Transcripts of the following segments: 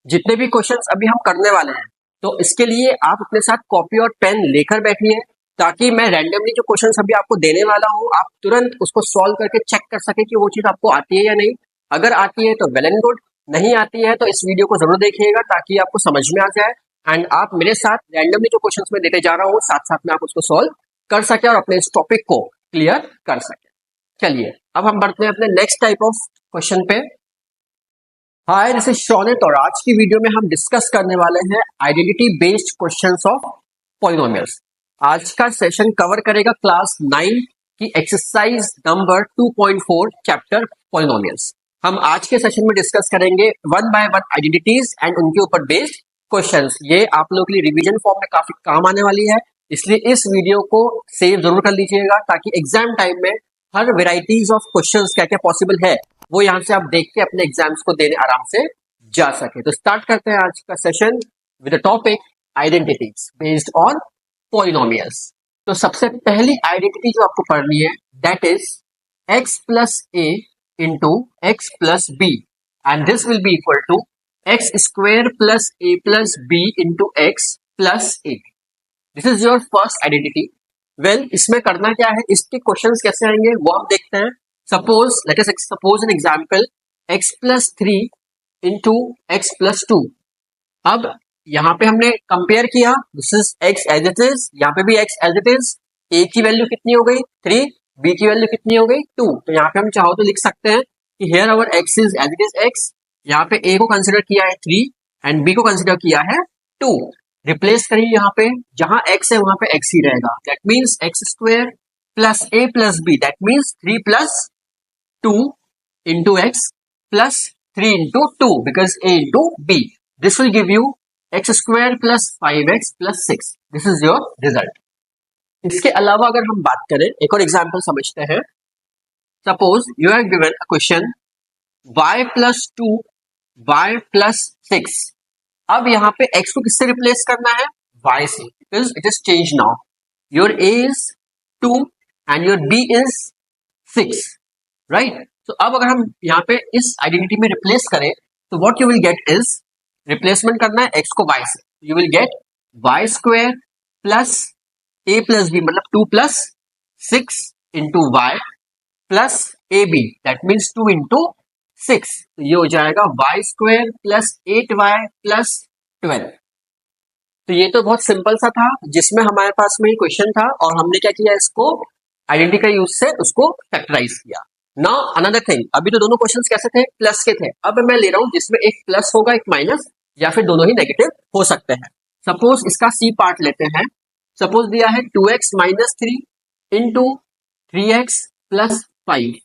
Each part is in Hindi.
जितने भी क्वेश्चंस अभी हम करने वाले हैं, तो इसके लिए आप अपने साथ कॉपी और पेन लेकर बैठिए, ताकि मैं रैंडमली जो क्वेश्चंस अभी आपको देने वाला हूँ, आप तुरंत उसको सॉल्व करके चेक कर सके कि वो चीज आपको आती है या नहीं। अगर आती है तो वेल एंड गुड, नहीं आती है तो इस वीडियो को जरूर देखिएगा ताकि आपको समझ में आ जाए एंड आप मेरे साथ रैंडमली जो क्वेश्चंस मैं देते जा रहा हूँ साथ साथ में आप उसको सॉल्व कर सके और अपने इस टॉपिक को क्लियर कर सके। चलिए अब हम बढ़ते हैं अपने नेक्स्ट टाइप ऑफ क्वेश्चन पे। हाय, दिस इज शौनित और आज की वीडियो में हम डिस्कस करने वाले हैं identity based questions of polynomials. आज का सेशन कवर करेगा क्लास 9 की एक्सरसाइज नंबर 2.4 चैप्टर पॉलिनोमियल्स। हम आज के सेशन में डिस्कस करेंगे one by one identities and उनके ऊपर बेस्ड क्वेश्चंस। ये आप लोगों के लिए रिवीजन फॉर्म में काफी काम आने वाली है, इसलिए इस वीडियो को सेव जरूर कर लीजिएगा ताकि एग्जाम टाइम में हर वेराइटीज ऑफ क्वेश्चंस क्या क्या पॉसिबल है वो यहाँ से आप देख के अपने एग्जाम्स को देने आराम से जा सके। तो स्टार्ट करते हैं आज का session with the topic identities based on polynomials. तो सबसे पहली आइडेंटिटी जो आपको पढ़नी है that is x plus a into x plus b and this will be equal to x square plus a plus b into x plus a. This is your first identity. Well, इसमें करना क्या है, इसके क्वेश्चंस कैसे आएंगे वो हम देखते हैं। Suppose let us suppose an example x plus 3 into x plus 2। अब यहाँ पे हमने कंपेयर किया, this is x as it is, यहाँ पे भी x as it is. a की वैल्यू कितनी हो गई 3, b की वैल्यू कितनी हो गई 2। तो यहाँ पे हम चाहो तो लिख सकते हैं कि here our x is as it is x। यहाँ पे a को कंसिडर किया है 3 एंड b को कंसिडर किया है 2। रिप्लेस करिए, यहाँ पे जहां x है वहां पे x ही रहेगा। That means x square plus a plus b, that means 3 plus 2 into x plus 3 into 2 because a into b. This will give you x square plus 5x plus 6. This is your result. इसके अलावा अगर हम बात करें, एक और एग्जाम्पल समझते हैं। Suppose you have given a question y plus 2 y plus 6। अब यहाँ पे x को किससे रिप्लेस करना है, y से, because it is changed now. Your a is 2 and your b is 6. Right. तो अब अगर हम यहाँ पे इस आइडेंटिटी में रिप्लेस करें तो what you will get is, replacement करना है x को y से, you will get y square plus a plus b मतलब 2 plus 6 into y plus a b, that means 2 into 6। तो ये हो जाएगा y square plus 8y plus 12। तो ये तो बहुत सिंपल सा था जिसमें हमारे पास में क्वेश्चन था और हमने क्या किया, इसको आइडेंटिटी का यूज से उसको फैक्टराइज किया। नाउ अनदर थिंग, अभी तो दोनों क्वेश्चंस कैसे थे, प्लस के थे। अब मैं ले रहा हूं जिसमें एक प्लस होगा एक माइनस या फिर दोनों ही नेगेटिव हो सकते हैं। सपोज इसका सी पार्ट लेते हैं। सपोज दिया है 2x minus 3 into 3x plus 5।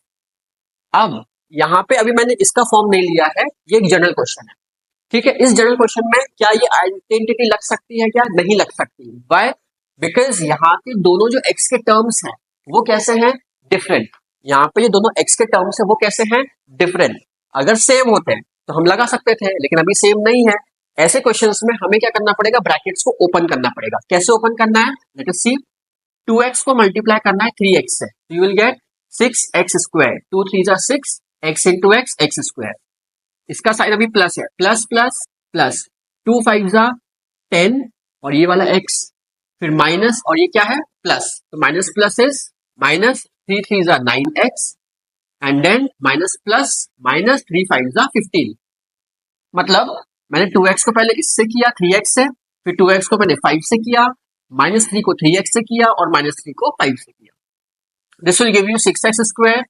अब यहाँ पे अभी मैंने इसका फॉर्म नहीं लिया है, ये एक जनरल क्वेश्चन है, ठीक है। इस जनरल क्वेश्चन में क्या ये आइडेंटिटी लग सकती है, क्या नहीं लग सकती? व्हाई? बिकॉज यहाँ के दोनों जो x के टर्म्स हैं वो कैसे हैं, डिफरेंट। यहाँ पे ये दोनों x के टर्म्स है वो कैसे हैं, डिफरेंट। अगर सेम होते हैं तो हम लगा सकते थे, लेकिन अभी सेम नहीं है। ऐसे क्वेश्चंस में हमें क्या करना पड़ेगा, ब्रैकेट्स को ओपन करना पड़ेगा। कैसे ओपन करना है, लेट अस सी। 2x को मल्टीप्लाई करना है 3x से, you will gate 6x square, 2 3 जा 6, x into x x square. इसका साइन अभी प्लस है, प्लस प्लस प्लस, 2 5 जा 10 और ये वाला x, फिर माइनस और ये क्या है प्लस, तो माइनस प्लस इज माइनस, 3 3 जा 9x and then minus plus minus 3 5 जा 15। मतलब मैंने 2x को पहले इससे किया 3x से, फिर 2x को मैंने 5 से किया, माइनस 3 को 3x से किया और माइनस 3 को 5 से किया। This will give you 6x square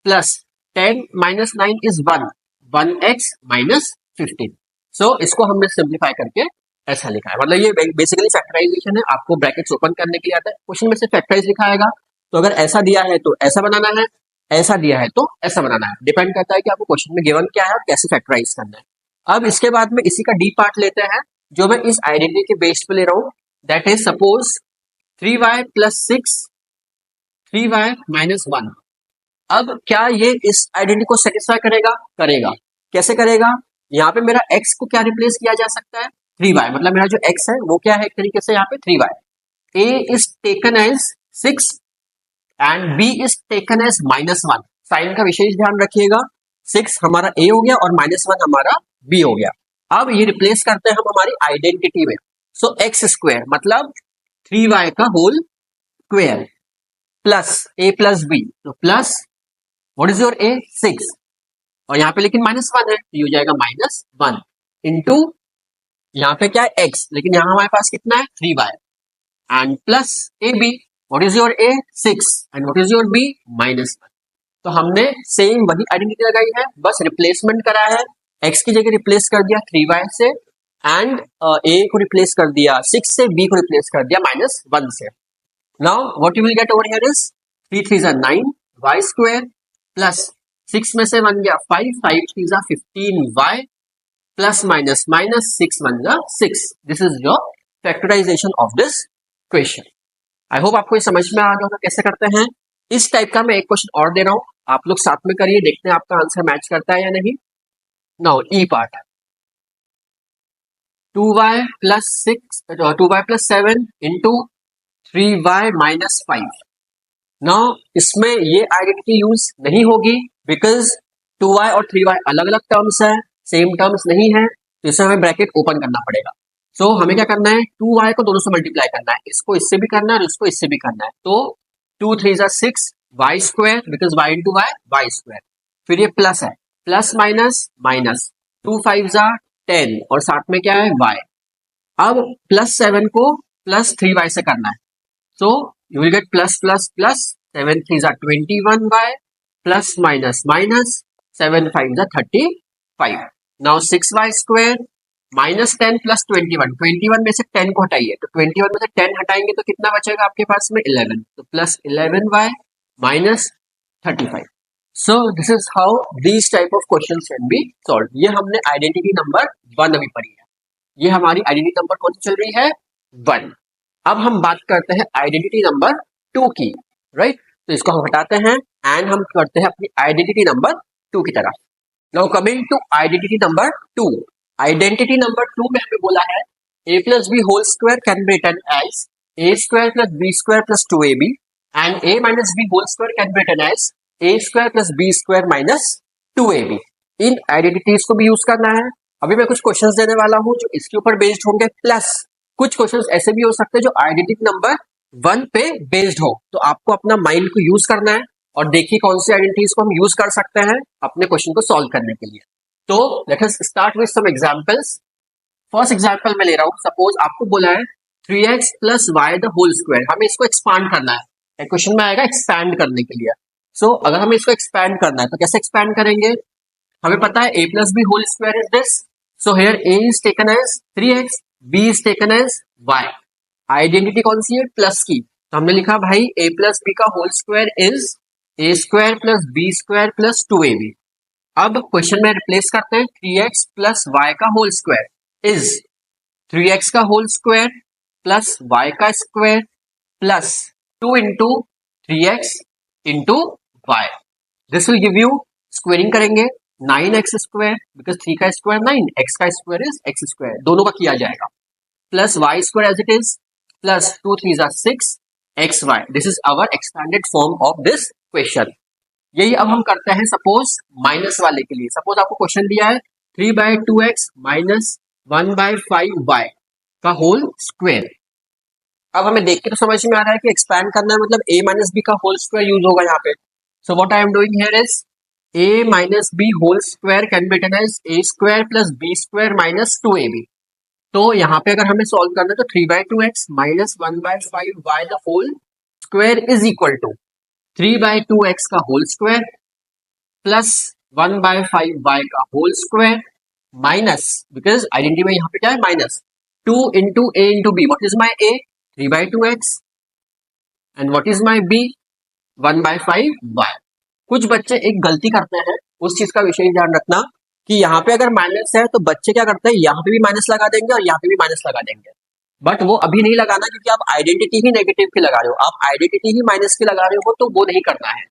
plus 10 minus 9 is 1, 1x minus 15। सो इसको हमने सिंप्लीफाई करके ऐसा लिखा है। मतलब ये बेसिकली फैक्टराइजेशन है, आपको ब्रैकेट्स ओपन करने के लिए आता है। क्वेश्चन में से फैक्टराइज लिखा आएगा, तो अगर ऐसा दिया है तो ऐसा बनाना है, ऐसा दिया है तो ऐसा बनाना है। डिपेंड करता है कि आपको क्वेश्चन में गिवन क्या है और कैसे फैक्टराइज करना है। अब इसके बाद में इसी का डी पार्ट लेते हैं जो मैं इस आइडेंटिटी के बेस पे ले रहा हूं। That is suppose 3y plus 6 3y minus 1। अब क्या ये इस आइडेंटिटी को सेटिस्फाई करेगा, करेगा। कैसे करेगा, यहाँ पे मेरा x को क्या रिप्लेस किया जा सकता है, 3y, मतलब मेरा जो x है वो क्या है एक तरीके से यहाँ पे 3y। a is taken as 6 and b is taken as -1। Sign का विशेष ध्यान रखिएगा, 6 हमारा a हो गया और -1 हमारा b हो गया। अब ये रिप्लेस करते हैं हम हमारी आइडेंटिटी में। सो एक्स स्क्वायर मतलब 3y का whole square plus a plus b, तो plus what is your a 6, और यहाँ पे लेकिन -1 है तो ये हो जाएगा -1 इंटू यहाँ पे क्या है x, लेकिन यहाँ हमारे पास कितना है 3y and plus a b, what is your a 6 and what is your b -1। तो हमने सेम वही आइडेंटिटी लगाई है, बस रिप्लेसमेंट करा है, x की जगह रिप्लेस कर दिया 3y से एंड a को रिप्लेस कर दिया 6 से, b को रिप्लेस कर दिया -1 से। Now what you will get over here is 3 3 9 y square plus 6 में से 1 गया 5 5 3 15y plus minus minus 6 1 6। This is your factorization of this question. I hope आपको ये समझ में आ गया होगा कैसे करते हैं। इस टाइप का मैं एक क्वेश्चन और दे रहा हूं, आप लोग साथ में करिए, देखते हैं आपका आंसर मैच करता है या नहीं। Now e part 2y plus 7 into 3y minus 5। Now इसमें ये आइडेंटिटी यूज नहीं होगी बिकॉज 2y और 3y अलग अलग टर्म्स है, सेम टर्म्स नहीं है, तो इसे हमें ब्रैकेट ओपन करना पड़ेगा। सो हमें क्या करना है 2y को दोनों से मल्टीप्लाई करना है, इसको इससे भी करना है और इसको इससे भी करना है। तो 2 3 6 y square because y into y square, फिर ये प्लस है प्लस माइनस माइनस 2 5 10 और साथ में क्या है y। अब प्लस 7 को प्लस 3y से करना है, so you will gate plus plus plus 7 3 21y plus minus minus 7 5 35। Now 6y square minus 10 plus 21 में से 10 को हटाइए, तो 21 में से 10 हटाएंगे तो कितना बचेगा आपके पास में 11, तो plus 11y minus 35। So this is how these type of question can be solve. ये हमने आइडेंटिटी नंबर 1 अभी पढ़ी है, ये हमारी आइडेंटिटी नंबर कौन सी चल रही है 1। अब हम बात करते हैं आइडेंटिटी नंबर 2 की, राइट। तो इसको हम हटाते हैं एंड हम करते हैं अपनी आइडेंटिटी नंबर 2 की तरफ। Now coming to identity number 2। Identity number 2 में हमें बोला है a plus b whole square can be written as a square plus b square plus 2ab and a minus b whole square can be written as a square plus b square minus 2ab। इन आइडेंटिटीज को भी यूज करना है। अभी मैं कुछ क्वेश्चंस देने वाला हूं जो इसके ऊपर बेस्ड होंगे, प्लस कुछ क्वेश्चंस ऐसे भी हो सकते हैं जो आइडेंटिटी नंबर 1 पे बेस्ड हो, तो आपको अपना माइंड को यूज करना है और देखिए कौन सी आइडेंटिटीज को हम यूज कर सकते हैं अपने क्वेश्चन को सॉल्व करने के लिए। तो let us start with some examples. First example मैं ले रहा हूं, सपोज आपको बोला है 3x plus y the whole square, हमें इसको एक्सपांड करना है, क्वेश्चन में आएगा एक्सपैंड करने के लिए। सो अगर हमें इसको एक्सपैंड करना है तो कैसे एक्सपैंड करेंगे, हमें पता है a plus b whole square is this, so here a is taken as 3x, b is taken as y। Identity कौन सी है प्लस की, तो हमने लिखा भाई a प्लस बी का whole square is a square plus b square plus 2ab। अब क्वेश्चन में रिप्लेस करते हैं 3x प्लस y का होल स्क्वायर इज 3x का होल स्क्वायर प्लस y का square plus 2 into 3x into y। This will give you, squaring करेंगे 9x स्क्वायर बिकॉज 3 का स्क्वायर 9, x का स्क्वायर इज x स्क्वायर, दोनों का किया जाएगा, plus y square as it is plus 2 3 6 xy। This is our expanded form of this question. यही अब हम करते हैं सपोज माइनस वाले के लिए। सपोज आपको क्वेश्चन दिया है 3/2x माइनस 1/5y का होल स्क्वायर। अब हमें देख के तो समझ में आ रहा है कि एक्सपैंड करना है मतलब a माइनस बी का होल स्क्वायर यूज होगा यहाँ पे। So what I am doing here is a minus b whole square can be written as a square plus b square minus 2ab। तो यहाँ पे अगर हमें सॉल्व करना है तो 3/2x minus 1/5y the whole square is equal to 3/2x का होल स्क्वायर प्लस 1/5y का whole square minus, because identity में यहाँ पे क्या है minus 2 into a into b। What is my a 3/2x and what is my b 1/5y। कुछ बच्चे एक गलती करते हैं, उस चीज का विशेष ध्यान रखना कि यहाँ पे अगर माइनस है तो बच्चे क्या करते हैं यहाँ पे भी माइनस लगा देंगे और यहाँ पे भी माइनस लगा देंगे, बट वो अभी नहीं लगाना क्योंकि आप आइडेंटिटी ही नेगेटिव की लगा रहे हो, आप आइडेंटिटी ही माइनस की लगा रहे हो तो वो नहीं करना है।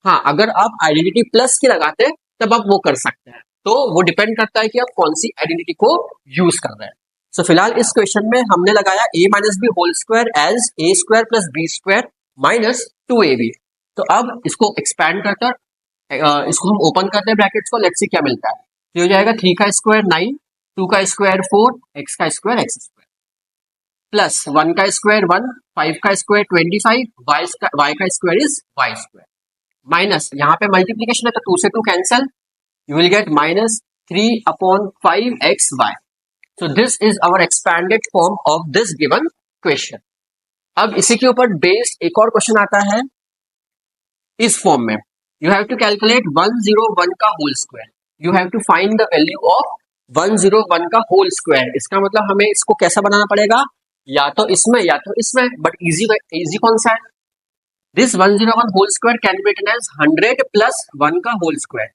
हाँ, अगर आप आइडेंटिटी प्लस की लगाते तब आप वो कर सकते हैं, तो वो डिपेंड करता है कि आप कौन सी आइडेंटिटी को यूज कर रहे हैं। सो फिलहाल इस क्वेश्चन में हमने लगाया a minus b whole square as a square plus b square minus 2ab। तो अब इसको एक्सपैंड करकर इसको हम ओपन करते हैं ब्रैकेट्स को, लेट्स सी क्या मिलता है। तो हो जाएगा 3 का स्क्वायर 9 2 का स्क्वायर 4, x का स्क्वायर x स्क्वायर, प्लस 1 का स्क्वायर 1, 5 का स्क्वायर 25, y का square is y square, minus यहाँ पे मल्टीप्लीकेशन है तो 2 से 2 cancel, you will get minus 3 upon 5xy. So this is our expanded form of this given question. अब इसी के ऊपर बेस्ड एक और क्वेश्चन आता है इस फॉर्म में. You have to calculate 101 का whole square. You have to find the value of 101 का होल स्क्वायर. इसका मतलब हमें इसको कैसा बनाना पड़ेगा, या तो इसमें या तो इसमें, बट इजी कौन सा है. This 101 whole square can be written as 100 plus 1 का whole square.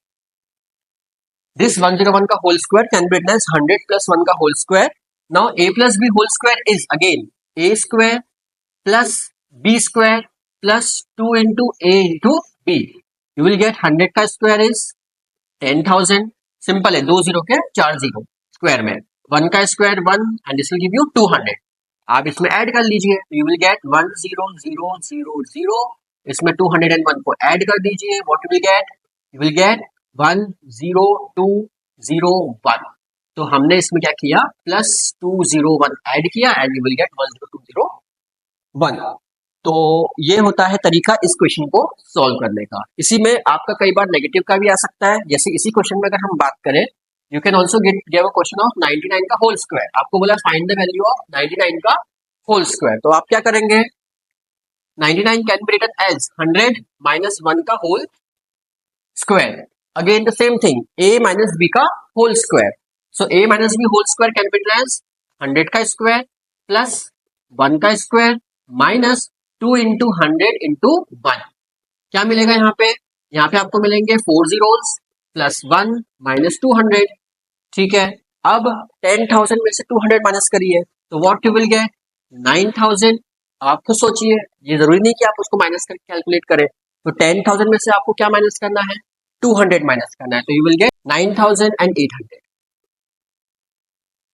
This 101 का whole square can be written as 100 plus 1 का whole square. Now a plus b whole square is again a square plus b square plus 2 into a into b. You will get 100 का square is 10,000. सिंपल है, 2 जीरो के 4 जीरो स्क्वायर में, 1 का square 1 and this will give you 200. आप इसमें ऐड कर लीजिए, यू विल गेट 10000, इसमें 201 को ऐड कर दीजिए, what you will gate, you will gate 10201. तो हमने इसमें क्या किया, प्लस 201 ऐड किया एंड यू विल गेट 10201. तो ये होता है तरीका इस क्वेश्चन को सॉल्व करने का. इसी में आपका कई बार नेगेटिव का भी आ सकता है. जैसे इसी क्वेश्चन में अगर हम बात करें, you can also give a question of 99 का होल स्क्वायर. आपको बोला फाइंड द वैल्यू ऑफ 99 का होल स्क्वायर. तो आप क्या करेंगे, 99 can be written as 100 minus 1 का whole square. Again the same thing, a minus b का whole square. So a minus b whole square can be written as 100 का स्क्वायर प्लस 1 का स्क्वायर माइनस 2 इंटू 100 इंटू 1. क्या मिलेगा यहाँ पे, यहाँ पे आपको मिलेंगे 4 zeros प्लस 1 माइनस 200. ठीक है, अब 10,000 में से 200 माइनस करिए तो व्हाट यू विल गेट 9,000. आप खुद सोचिए, ये जरूरी नहीं कि आप उसको माइनस करके कैलकुलेट करें. तो 10,000 में से आपको क्या माइनस करना है, 200 माइनस करना है. तो यू विल गेट 9,800.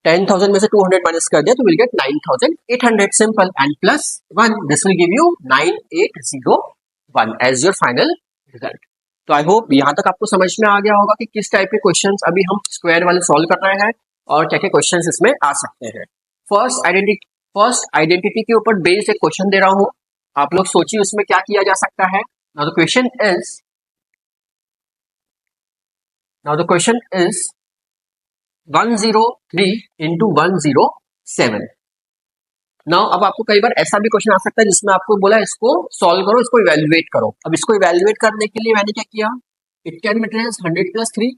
10,000 में से 200 माइनस कर दिया तो will get 9,800. Simple and plus 1, this will give you 9801 as your final result. तो आई होप यहाँ तक आपको समझ में आ गया होगा कि किस टाइप के क्वेश्चंस अभी हम स्क्वायर वाले सॉल्व कर रहे हैं और क्या क्या क्वेश्चंस इसमें आ सकते हैं. फर्स्ट आइडेंटिटी के ऊपर बेस्ड एक क्वेश्चन दे रहा हूँ. आप लोग सोचिए उसमें क्या किया जा सकता है. Now the question is 103 into 107. Now अब आपको कई बार ऐसा भी क्वेश्चन आ सकता है जिसमें आपको बोला इसको सॉल्व करो, इसको इवैल्यूएट करो. अब इसको इवैल्यूएट करने के लिए मैंने क्या किया, it can be written as 100 plus 3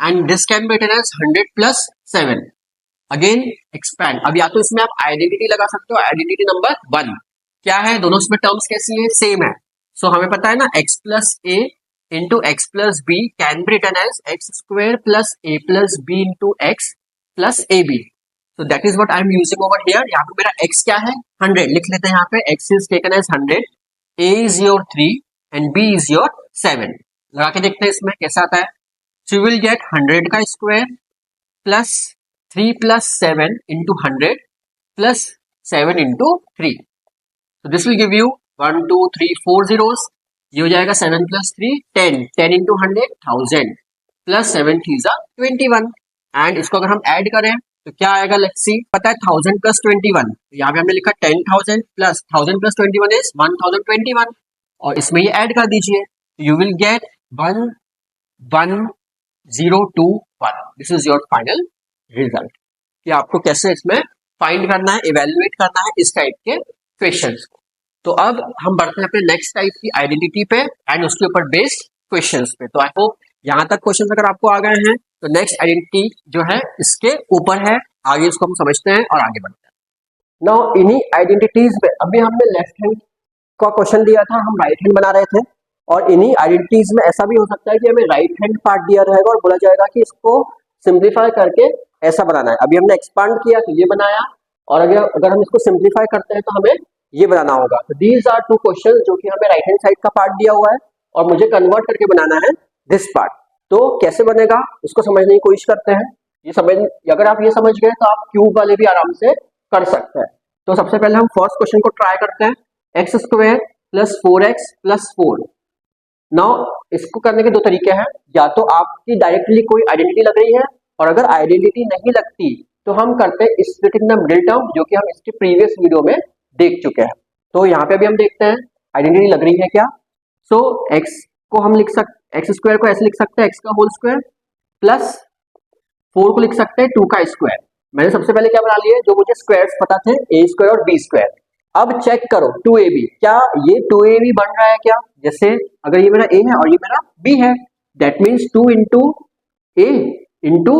and this can be written as 100 plus 7. Again expand. अब या तो इसमें आप आइडेंटिटी लगा सकते हो, आइडेंटिटी नंबर 1 क्या है, दोनों इसमें टर्म्स कैसी है, सेम है. सो हमें पता है ना, x plus a into x plus b can be written as x square plus a plus b into x plus ab. So that is what I am using over here. यहाँ पे मेरा x क्या है, 100 लिख लेते हैं. यहाँ पे x is taken as 100, a is your 3 and b is your 7. लगा के देखते हैं इसमें कैसा आता है. So you will get 100 का square plus 3 plus 7 into 100 plus 7 into 3. So this will give you 1 2 3 4 zeros. ये हो जाएगा 7 प्लस 3 10, 10 इंटू 100 1000 प्लस 7 3 21. एंड इसको अगर हम ऐड करें तो क्या आएगा, लेट्स सी. पता है 1000 प्लस 21, यहाँ पे हमने लिखा 10,000 प्लस 1000 प्लस 21 इज 1021 और इसमें ये ऐड कर दीजिए. You will gate 11021. This is your final result. कि आपको कैसे इसमें फाइंड करना है, इवेल्युएट करना है इस टाइप के क्वेश्चंस को. तो अब हम बढ़ते हैं अपने नेक्स्ट टाइप की आइडेंटिटी पे एंड उसके ऊपर बेस्ड क्वेश्चंस पे. तो आई होप यहाँ तक क्वेश्चंस अगर आपको आ गए हैं तो नेक्स्ट आइडेंटिटी जो है इसके ऊपर है. आगे इसको हम समझते हैं और आगे बढ़ते हैं. नाउ इन्हीं आइडेंटिटीज में अभी हमने लेफ्ट हैंड का क्वेश्चन दिया था, हम राइट हैंड बना रहे थे. और इन्हीं आइडेंटिटीज में ऐसा भी हो सकता है कि हमें राइट हैंड पार्ट दिया रहेगा और बोला जाएगा कि इसको सिंप्लीफाई करके ऐसा बनाना है. अभी हमने एक्सपांड किया तो ये बनाया, और अगर हम इसको सिंप्लीफाई करते हैं तो हमें ये बनाना होगा. तो दीज आर 2 क्वेश्चन जो कि हमें राइट हैंड साइड का पार्ट दिया हुआ है और मुझे कन्वर्ट करके बनाना है दिस पार्ट. तो कैसे बनेगा उसको समझने की कोशिश करते हैं. अगर आप ये समझ गए तो आप क्यूब वाले भी आराम से कर सकते हैं. तो सबसे पहले हम फर्स्ट क्वेश्चन को ट्राई करते हैं. X square plus 4x plus 4. Now इसको करने के 2 तरीके हैं. या तो आपकी डायरेक्टली कोई आइडेंटिटी लग रही है और अगर आइडेंटिटी नहीं लगती तो हम करते हैं split in the middle term, जो कि हम इसके प्रीवियस वीडियो में देख चुके हैं। तो यहाँ पे अभी हम देखते हैं आइडेंटिटी लग रही है क्या। सो एक्स को हम लिख सकते, एक्स स्क्वायर को ऐसे लिख सकते हैं, एक्स का होल स्क्वायर प्लस 4 को लिख सकते हैं 2 का स्क्वायर। मैंने सबसे पहले क्या बना लिया, जो मुझे स्क्वायर्स पता थे, ए स्क्वायर और बी स्क्वायर। अब चेक करो 2ab, क्या ये 2ab बन रहा है क्या। जैसे अगर ये मेरा a है और ये मेरा b है, that means 2 into a into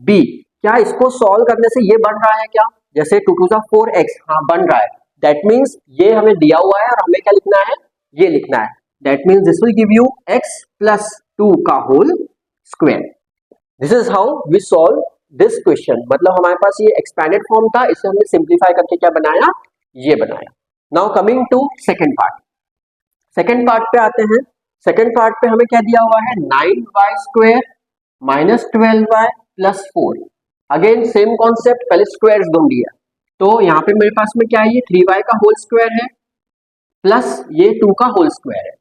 b, क्या इसको सॉल्व करने से ये बन रहा है क्या। जैसे 2 2 4x, हाँ बन रहा है। दैट मीन्स ये हमें दिया हुआ है और हमें क्या लिखना है, ये लिखना है। That means this will give you x plus 2 का whole square. This is how we solve this question. मतलब हमारे पास ये एक्सपैंडेड फॉर्म था, इसे हमने सिंप्लीफाई करके क्या बनाया, ये बनाया। Now coming to second part. Second part पे आते हैं। सेकंड पार्ट पे हमें क्या दिया हुआ है, 9y square minus 12y plus 4। Again same concept, पहले स्क्वायर्स ढूंढ लिया। तो यहाँ पे मेरे पास में क्या है, ये 3y का होल स्क्वायर है प्लस ये 2 का होल स्क्वायर है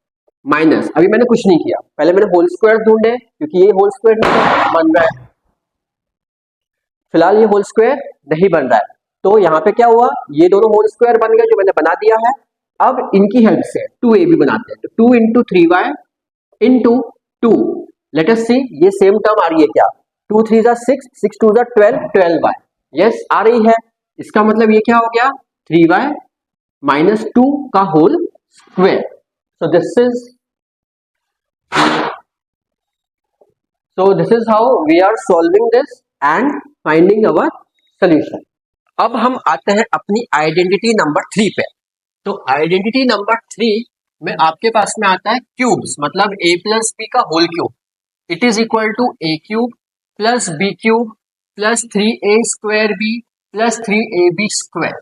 माइनस, अभी मैंने कुछ नहीं किया, पहले मैंने होल स्क्वायर ढूंढे क्योंकि ये होल स्क्वायर नहीं बन रहा है, फिलहाल ये होल स्क्वायर नहीं बन रहा है। तो यहाँ पे क्या हुआ, ये दोनों होल स्क्वायर बन गए जो मैंने बना दिया है। अब इनकी हेल्प से 2ab बनाते हैं, तो 2 into 3y into 2, let us see ये सेम टर्म आ रही है क्या, 2 3 जा 6, 6 2 जा 12, 12y, यस आ रही है। इसका मतलब ये क्या हो गया, 3y माइनस 2 का whole square. So this is how we are solving this and finding our solution. अब हम आते हैं अपनी आइडेंटिटी नंबर 3 पे। तो आइडेंटिटी नंबर 3 में आपके पास में आता है क्यूब्स, मतलब a प्लस बी का whole cube. It is equal to a cube plus b cube plus 3a square b plus 3ab square.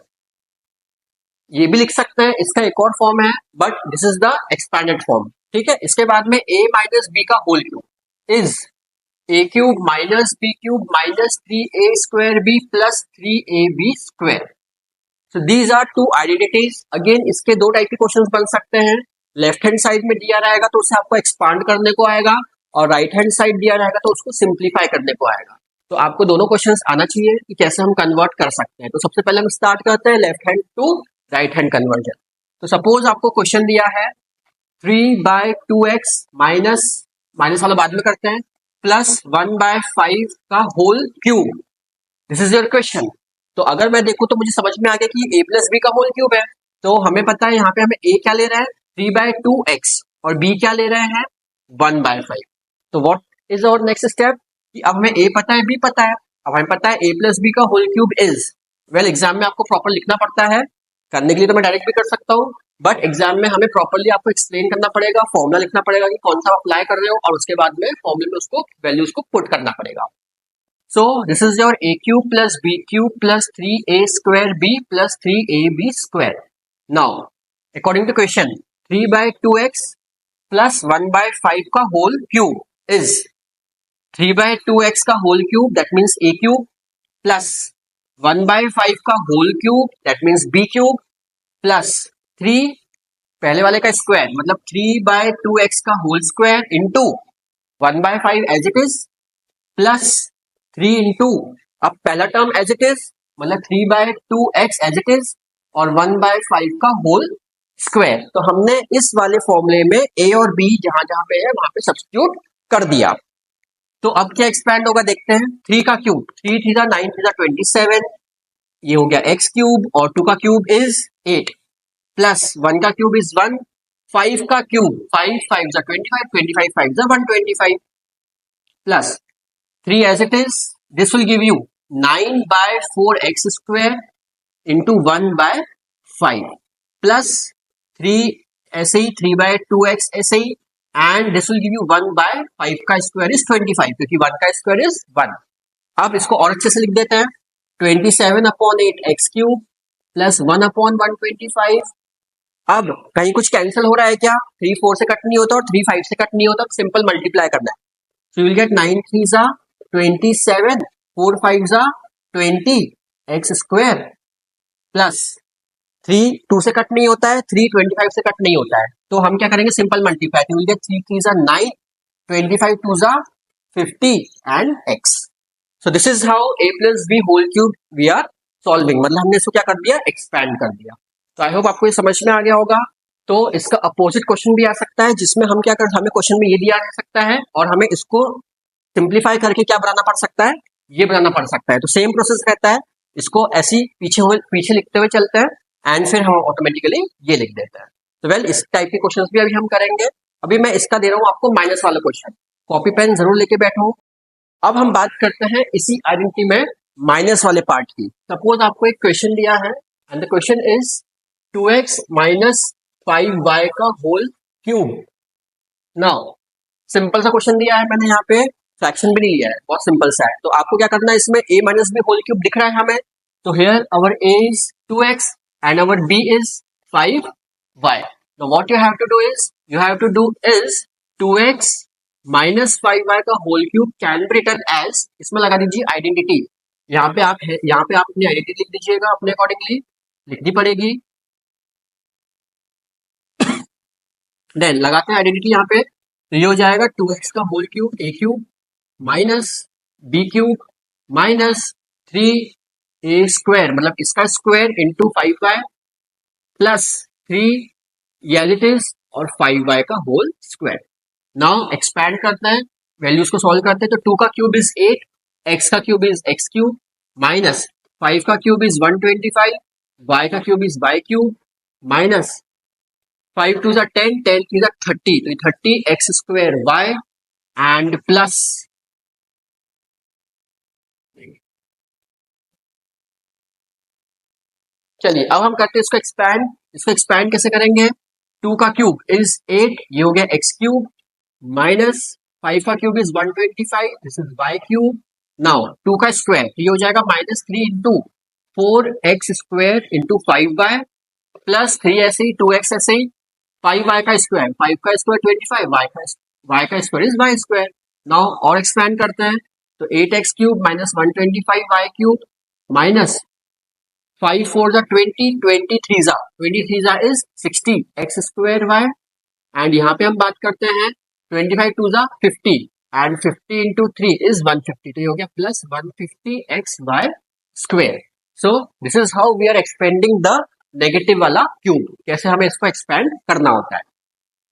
ये भी लिख सकते हैं, इसका एक और फॉर्म है, but this is the expanded form. ठीक है, इसके बाद में a माइनस बी का whole cube is a cube minus b cube minus 3a square b plus 3ab square. So these are two identities. Again इसके दो टाइप के क्वेश्चंस बन सकते हैं। लेफ्ट हैंड साइड में दिया रहेगा तो उसे आपको एक्सपांड करने को आएगा, और राइट हैंड साइड दिया रहेगा तो उसको सिंप्लीफाई करने को आएगा। तो आपको दोनों क्वेश्चंस आना चाहिए कि कैसे हम कन्वर्ट कर सकते हैं। तो सबसे पहले हम स्टार्ट करते हैं left hand to right hand conversion. तो सपोज आपको क्वेश्चन दिया है 3/2x माइनस, माइनस वाला बाद में करते हैं, प्लस 1/5 का whole cube. This is your question. तो अगर मैं देखूं तो मुझे समझ में आ गया कि a प्लस बी का होल क्यूब है। तो हमें पता है यहाँ पे हमें a क्या ले रहे हैं 3/2x और b क्या ले रहे हैं 1/5। तो what is our next step, कि अब हमें a पता है b पता है। अब हमें पता है a प्लस बी का whole cube is, well exam में आपको प्रॉपर लिखना पड़ता है, करने के लिए तो मैं डायरेक्ट भी कर सकता हूँ, बट एग्जाम में हमें प्रॉपरली आपको एक्सप्लेन करना पड़ेगा, फॉर्मूला लिखना पड़ेगा कि कौन सा अप्लाई कर रहे हो, और उसके बाद में फॉर्मूले में उसको वैल्यूज को पुट करना पड़ेगा। So this is your a cube plus b cube plus 3a square b plus 3ab square. Now, according to question, 3/2x plus 1/5 का whole cube is 3/2x का whole cube, that means a cube, plus 1/5 का whole cube, that means b cube, plus 3 पहले वाले का स्क्वायर मतलब 3/2x का whole square into 1/5 as it is, plus 3 into, अब पहला टर्म एज इट इज मतलब 3/2x एज इट इज और 1/5 का होल स्क्वायर। तो हमने इस वाले फॉर्मूले में a और b जहां जहां पे है वहां पे सब्स्टिट्यूट कर दिया। तो अब क्या एक्सपैंड होगा देखते हैं। 3 का क्यूब 3 3 जा 9 3 जा 27, ये हो गया x क्यूब, और 2 का क्यूब इज 8 प्लस 1 का क्यूब इज 1, 5 का क्यूब 5 5 जा 25, 25 5 जा 125 plus 3 as it is, this will give you 9/4x square into 1/5 plus 3 ऐसे ही 3/2x ऐसे ही, and this will give you 1/5 का स्क्वायर इज 25 क्योंकि 1 का स्क्वायर इज 1। अब इसको और अच्छे से लिख देते हैं, 27/8 x क्यूब प्लस 1/125। अब कहीं कुछ कैंसिल हो रहा है क्या, 3 4 से कट नहीं होता और 3 5 से कट नहीं होता, सिंपल मल्टीप्लाई करना है। So you will get 9 3 जा 27, 4 5 जा 20 x स्क्वायर प्लस 3 2 से कट नहीं होता है, 3 25 से कट नहीं होता है, तो हम क्या करेंगे सिंपल मल्टीप्लाई। तो विल गेट 3 3 जा 9, 25 2 जा 50 and x। So this is how a plus b whole cube we are solving, मतलब हमने इसको क्या कर दिया, एक्सपैंड कर दिया। तो आई होप आपको ये समझ में आ गया होगा। तो इसका अपोजिट क्वेश्चन भी आ सकता है, जिसमें हम क्या कर, हमें क्वेश्चन में ये दिया जा सकता है और हमें इसको सिंप्लीफाई करके क्या बनाना पड़ सकता है, ये बनाना पड़ सकता है। तो सेम प्रोसेस रहता है, इसको ऐसी पीछे लिखते हुए चलते हैं एंड फिर हम ऑटोमेटिकली ये लिख देते हैं। तो वेल, इस टाइप के क्वेश्चंस भी अभी हम करेंगे। अभी मैं इसका दे रहा हूँ आपको माइनस वाला क्वेश्चन, कॉपी पेन जरूर लेके बैठो। अब हम बात करते हैं इसी आइडेंटिटी में माइनस वाले पार्ट की। सपोज आपको एक क्वेश्चन दिया है and the question is 2x minus 5y का होल क्यूब। नाउ सिंपल सा क्वेश्चन दिया है, मैंने यहाँ पे फ्रैक्शन भी नहीं लिया है, बहुत सिंपल सा है। तो आपको क्या करना है, इसमें a minus b whole cube दिख रहा है हमें, तो here our a is 2x and our b is 5y। Now what you have to do is 2x minus 5y का whole cube can be written as, इसमें लगा दीजिए आइडेंटिटी। यहाँ पे आप अपनी आइडेंटिटी लिख दीजिएगा, अपने अकॉर्डिंगली लिखनी पड़ेगी। देन लगाते हैं आइडेंटिटी यहाँ पे, तो ये हो जाएगा 2x का whole cube a cube minus b cube minus 3a square, मतलब इसका square into 5y plus 3 realities और 5y का होल स्क्वायर। नाउ एक्सपैंड करते हैं, वैल्यूज को सॉल्व करते हैं। तो 2 का क्यूब इज 8, x का cube is x cube minus 5 का क्यूब इज 125, y का cube is y cube minus 5 two 10, 10 two 30, तो 30 x square y and plus, चलिए अब हम करते हैं इसको एक्सपैंड। इसको एक्सपैंड कैसे करेंगे, 2 का क्यूब इज 8, ये हो गया x क्यूब माइनस 5 का cube is 125, this is y cube. Now 2 का स्क्वायर, ये हो जाएगा minus 3 into 4x square into 5y plus 3 ऐसे ही 2x ऐसे ही 5y का स्क्वायर, 5 का स्क्वायर 25, y का square is y square. Now और एक्सपैंड करते हैं, तो 8x cube minus 125y cube minus 5 4 जा 20, 23 जा is 60 x square y and यहाँ पे हम बात करते हैं 25 2 जा 50 एंड 50 इंटू 3 इज 150, तो ये हो गया plus 150 x y square. So this is how we are expanding the negative वाला क्यूब, कैसे हमें इसको एक्सपेंड करना होता है।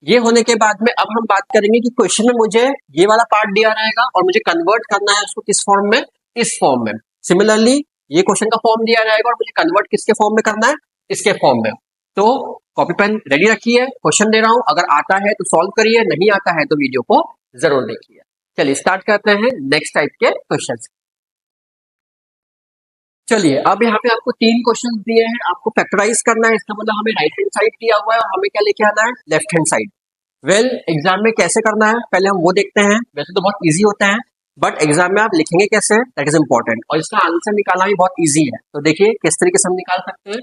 ये होने के बाद में अब हम बात करेंगे कि क्वेश्चन में मुझे ये वाला पार्ट दिया रहेगा और मुझे कन्वर्ट करना है उसको किस फॉर्म में, इस फॉर्म में। सिमिलरली ये क्वेश्चन का फॉर्म दिया जाएगा और मुझे कन्वर्ट किसके फॉर्म में करना है, इसके फॉर्म में। तो कॉपी पेन रेडी रखिए, क्वेश्चन दे रहा हूं, अगर आता है तो सॉल्व करिए, नहीं आता है तो वीडियो को जरूर देखिए। चलिए स्टार्ट करते हैं नेक्स्ट टाइप के क्वेश्चन। चलिए अब यहाँ पे आपको 3 क्वेश्चन दिए हैं, आपको फैक्टराइज करना है, इसका मतलब हमें राइट हैंड साइड दिया हुआ है और हमें क्या लेके आना है, left hand side. Well exam में कैसे करना है पहले हम वो देखते हैं। वैसे तो बहुत इजी होता है बट एग्जाम में आप लिखेंगे कैसे, दैट इज इंपॉर्टेंट, और इसका आंसर निकालना भी बहुत इजी है। तो देखिए किस तरीके से हम निकाल सकते हैं।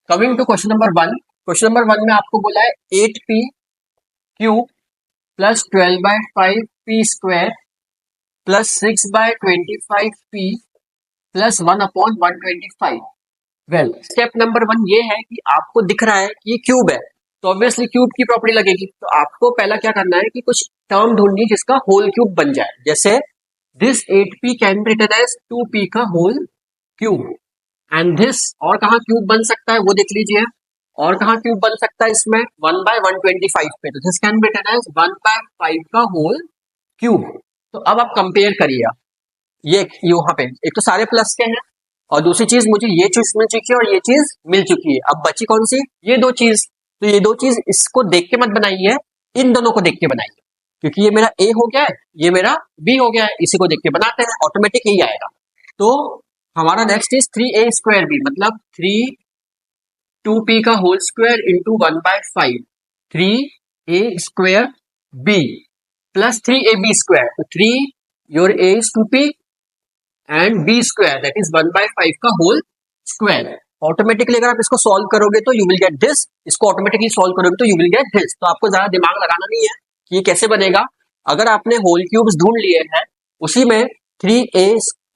Coming to question number 1, question number 1 में आपको बोला है 8p cube plus 12/5 p square plus 6/25p plus 1/125। Well step number 1 ये है कि आपको दिख रहा है कि ये क्यूब है, तो ऑब्वियसली क्यूब की प्रॉपर्टी लगेगी। तो आपको पहला क्या करना है कि कुछ टर्म ढूंढनी जिसका होल क्यूब बन जाए, जैसे this 8p can be written as 2p का होल क्यूब एंड दिस, और कहाँ क्यूब बन सकता है वो देख लीजिए, और कहाँ क्यूब बन सकता है इसमें 1/125 पे, तो this can be written as 1/5 का होल क्यूब। तो अब आप कंपेयर करिए, ये यहाँ पे एक तो सारे प्लस के हैं और दूसरी चीज मुझे ये चीज मिल चुकी है और ये चीज मिल चुकी है, अब बची कौन सी, ये 2 चीज। तो ये 2 चीज इसको देख के मत बनाइए, इन दोनों को देख के बनाइए, क्योंकि ये मेरा ए हो गया है, ये मेरा बी हो गया है, इसी को देख के बनाते हैं, ऑटोमेटिक यही आएगा। तो हमारा next is 3a square B, मतलब 3 2p का whole square into 1/5 3a square b plus 3ab square, तो 3 your a is 2p and b square that is 1/5 का होल स्क्वायर। ऑटोमेटिकली अगर आप इसको सॉल्व करोगे तो यू विल गेट दिस, इसको ऑटोमेटिकली सॉल्व करोगे तो यू विल गेट दिस। तो आपको ज्यादा दिमाग लगाना नहीं है कि ये कैसे बनेगा। अगर आपने होल क्यूब्स ढूंढ लिए हैं उसी में 3a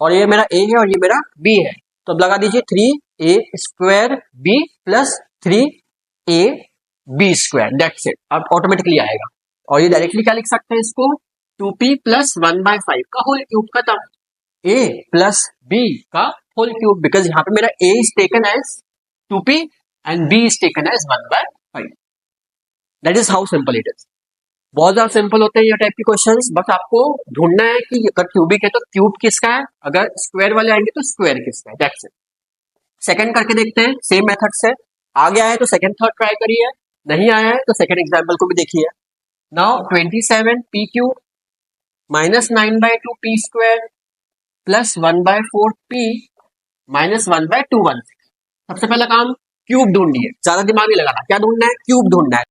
और ये मेरा a है और ये मेरा b है, तो अब लगा दीजिए 3a square b plus 3ab square, that's it. अब ऑटोमेटिकली आएगा और ये डायरेक्टली क्या लिख सकते हैं इसको 2p प्लस 1/5 का होल क्यूब, खत्म। a प्लस b का होल क्यूब, बिकॉज यहाँ पे मेरा a is taken as 2p and b is taken as 1/5. That is how simple it is. बहुत ज्यादा सिंपल होते हैं ये टाइप के क्वेश्चंस. बस आपको ढूंढना है कि अगर क्यूबिक है तो क्यूब किसका है, अगर स्क्वायर वाले आएंगे तो स्क्वायर किसका है. That's it. सेकंड करके देखते हैं सेम मेथड से. आ गया है तो सेकंड थर्ड ट्राई करिए, नहीं आया है तो सेकंड एग्जाम्पल को भी देखिए. Now 27p cube minus 9/2 p square plus 1/4 p minus 1/216. सबसे पहला काम क्यूब ढूंढिए, ज्यादा दिमाग नहीं लगाना. क्या ढूंढना है? क्यूब ढूंढना है.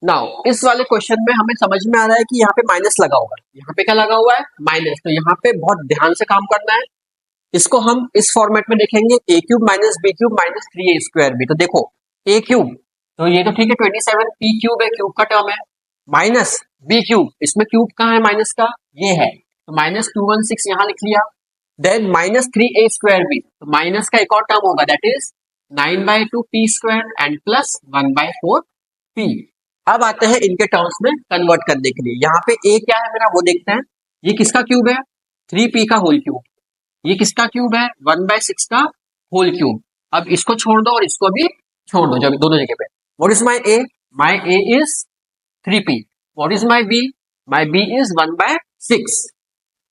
नाउ इस वाले क्वेश्चन में हमें समझ में आ रहा है कि यहाँ पे माइनस लगा हुआ है. यहाँ पे क्या लगा हुआ है? माइनस. तो यहाँ पे बहुत ध्यान से काम करना है. इसको हम इस फॉर्मेट में देखेंगे, a cube minus b cube minus 3a square b. तो देखो a क्यूब, तो ये तो ठीक है 27 p क्यूब है, क्यूब का टर्म है. माइनस b क्यूब, इसमें क्यूब कहाँ है माइनस का? ये है. तो माइनस 216 यहाँ लिख लिया. Then minus 3a square b, तो माइनस का एक और टर्म होगा, that is 9/2 p square and plus 1/4 p. अब आते हैं इनके टर्म्स में कन्वर्ट करने के लिए. यहाँ पे a क्या है मेरा वो देखते हैं. ये किसका क्यूब है? 3p का होल क्यूब. ये किसका क्यूब है? 1/6 का होल क्यूब. अब इसको छोड़ दो और इसको भी छोड़ दो जब दोनों जगह पे. What is my a? My a is 3p. What is my b? My b is 1/6.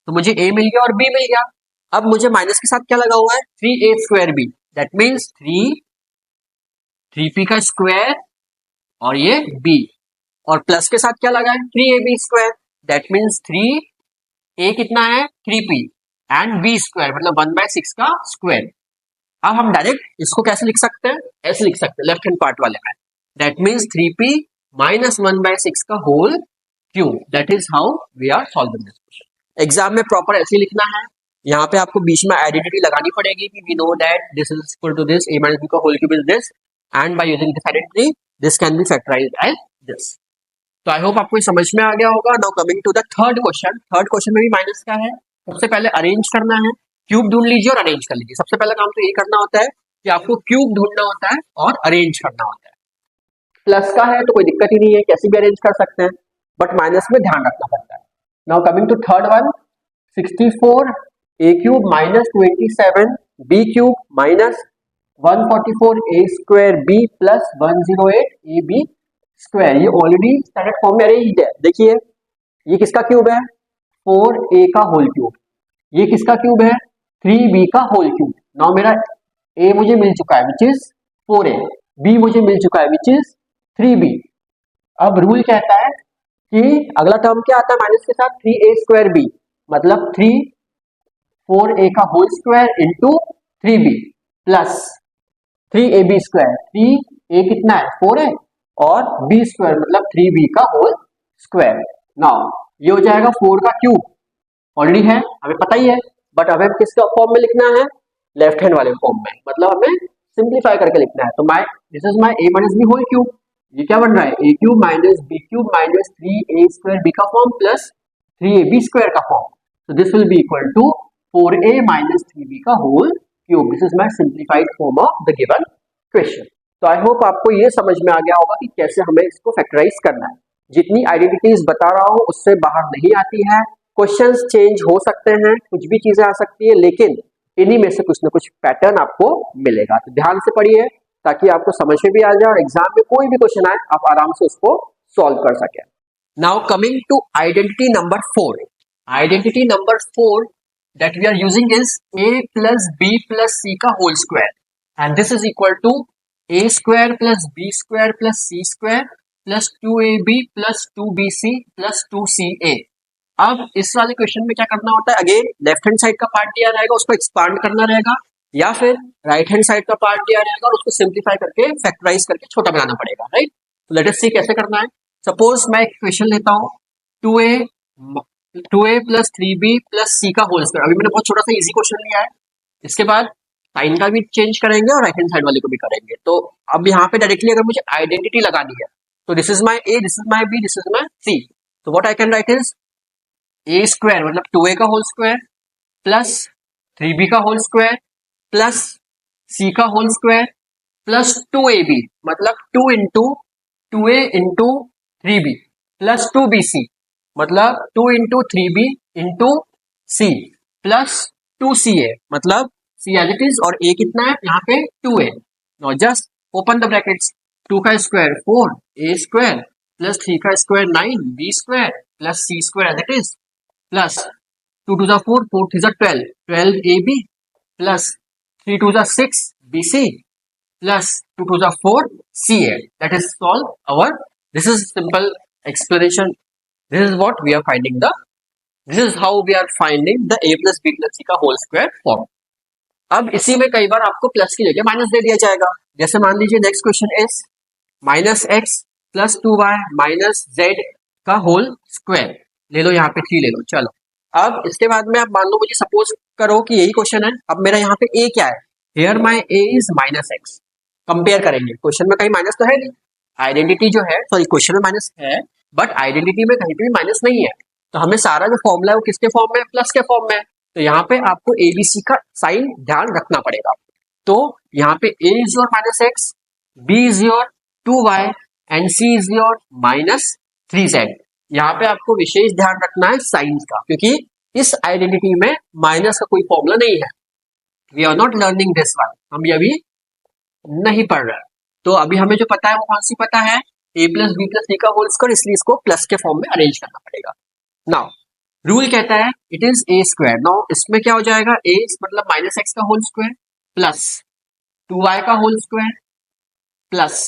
तो मुझे a मिल गया और b मिल गया. अब मुझे माइनस के साथ क्या लगा हुआ है? 3a square b. That means 3p का स्क्वायर और ये b, और प्लस के साथ क्या लगा है? 3ab square. That means 3a कितना है? 3p एंड b स्क्वायर मतलब 1/6 का स्क्वायर. अब हम डायरेक्ट इसको कैसे लिख सकते हैं? ऐसे लिख सकते हैं लेफ्ट हैंड पार्ट वाले में. दैट मीन्स 3p माइनस 1/6 का whole cube. That is how we are solving this question. Exam में प्रॉपर ऐसे लिखना है. यहाँ पे आपको बीच में आइडेंटिटी लगानी पड़ेगी कि we know that this is equal to this, a minus b का whole cube is this, and by using this identity this can be factorised as this. तो आई होप आपको ये समझ में आ गया होगा. Now coming to the third question. Third question में भी माइनस का है. सबसे पहले अरेंज करना है. क्यूब ढूंढ लीजिए और अरेंज कर लीजिए. सबसे पहला काम तो यही करना होता है कि आपको क्यूब ढूंढना होता है और अरेंज करना होता है. प्लस का है तो कोई दिक्कत ही नहीं है, कैसे भी अरेंज कर सकते हैं, बट माइनस में ध्यान रखना पड़ता है. Now coming to third one. 64 a cube minus 27 b cube minus 144 a square b plus 108 a b square. ये ऑलरेडी स्टैंडर्ड फॉर्म में अरेंज्ड है. देखिए ये किसका क्यूब है? 4a का होल क्यूब. ये किसका क्यूब है? 3b का होल क्यूब. नाउ मेरा a मुझे मिल चुका है विच इज 4a, b मुझे मिल चुका है विच इज 3b. अब रूल कहता है कि अगला टर्म क्या आता है माइनस के साथ? 3a स्क्वायर b मतलब 4a का whole square into 3b plus 3ab square. 3a कितना है? 4a और b स्क्वायर मतलब 3b का होल स्क्वायर. नाउ ये हो जाएगा 4 का क्यूब, ऑलरेडी है हमें पता ही है, बट हमें किसका फॉर्म में लिखना है? लेफ्ट हैंड वाले फॉर्म में, मतलब हमें सिंप्लीफाई करके लिखना है. तो my this is my a minus b whole cube. ये क्या बन रहा है? a cube minus b cube minus 3a square b का फॉर्म प्लस 3ab स्क्वायर का form. So this will be equal to 4a minus 3b का whole cube. This is my simplified form of the given question. तो आई होप आपको ये समझ में आ गया होगा कि कैसे हमें इसको फैक्टराइज करना है. जितनी आइडेंटिटीज बता रहा हूँ उससे बाहर नहीं आती है. क्वेश्चंस चेंज हो सकते हैं, कुछ भी चीजें आ सकती है, लेकिन इन्हीं में से कुछ ना कुछ पैटर्न आपको मिलेगा. तो ध्यान से पढ़िए ताकि आपको समझ में भी आ जाए और एग्जाम में कोई भी क्वेश्चन आए आप आराम से उसको सॉल्व कर सके. Now coming to identity number 4. Identity number 4 that we are using is a plus b plus c का whole square, and this is equal to a square plus b square plus c square plus 2ab plus 2bc plus 2ca. अब इस वाले क्वेश्चन में क्या करना होता है? अगेन लेफ्ट हैंड साइड का पार्ट दिया रहेगा, उसको एक्सपांड करना रहेगा, या फिर राइट हैंड साइड का पार्ट दिया रहेगा और उसको सिंप्लीफाई करके फैक्टराइज करके छोटा बनाना पड़ेगा. राइट. तो लेट अस सी कैसे करना है. सपोज मैं एक क्वेश्चन लेता हूँ 2a plus 3b plus c का होल स्क्वायर. अभी मैंने बहुत छोटा सा इजी क्वेश्चन लिया है. इसके बाद साइन का भी चेंज करेंगे और राइट हैंड साइड वाले को भी करेंगे. तो अब यहाँ पे डायरेक्टली अगर मुझे आइडेंटिटी लगानी है तो this is my a, this is my b, this is my c. तो what I can write is a square मतलब 2a का होल स्क्वायर प्लस 3b का होल स्क्वायर प्लस c का होल स्क्वायर प्लस 2ab मतलब 2 into 2a into 3b plus 2bc मतलब 2 into 3b into c plus 2ca, मतलब c एज इट इज और a कितना है यहाँ पे 2a। Now just open the brackets, 2 का स्क्वायर 4 a स्क्वायर प्लस 3 का square 9 b square plus c square as it is plus 2 to the 4 4 3 12 12 ab प्लस 3 to the 6 bc plus 2 to the 4 CA. That is solve our, this is simple explanation. This is what we are finding the, this is how we are finding the a plus b plus c का whole square form. अब इसी में कई बार आपको प्लस की जगह माइनस दे दिया जाएगा। जैसे मान लीजिए next question is minus x plus 2y minus Z का होल स्क्वायर, ले लो यहाँ पे 3 ले लो। चलो अब इसके बाद में आप मान लो, मुझे सपोज करो कि यही क्वेश्चन है। अब मेरा यहाँ पे a क्या है, here my a is minus x. Compare करेंगे, क्वेश्चन में कहीं माइनस तो है नहीं, आइडेंटिटी जो है, सॉरी क्वेश्चन में माइनस है बट आइडेंटिटी में कहीं भी माइनस नहीं है। तो हमें सारा जो फॉर्मूला है वो किसके फॉर्म में है, प्लस के फॉर्म में है। तो यहाँ पे आपको एबीसी का साइन ध्यान रखना पड़ेगा। तो यहाँ पे a is your minus x, b is your 2y and c is your minus 3z। यहाँ पे आपको विशेष ध्यान रखना है साइंस का, क्योंकि इस आइडेंटिटी में माइनस का कोई फॉर्मूला नहीं है। We are not learning this one, हम ये अभी नहीं पढ़ रहा है। तो अभी हमें जो पता है वो कौन सी पता है, a प्लस बी प्लस सी का होल स्क्वायर, इसलिए इसको प्लस के फॉर्म में अरेंज करना पड़ेगा। नाउ रूल कहता है it is a square. Now इसमें क्या हो जाएगा, a मतलब माइनस एक्स का होल स्क्वायर प्लस 2y का whole square plus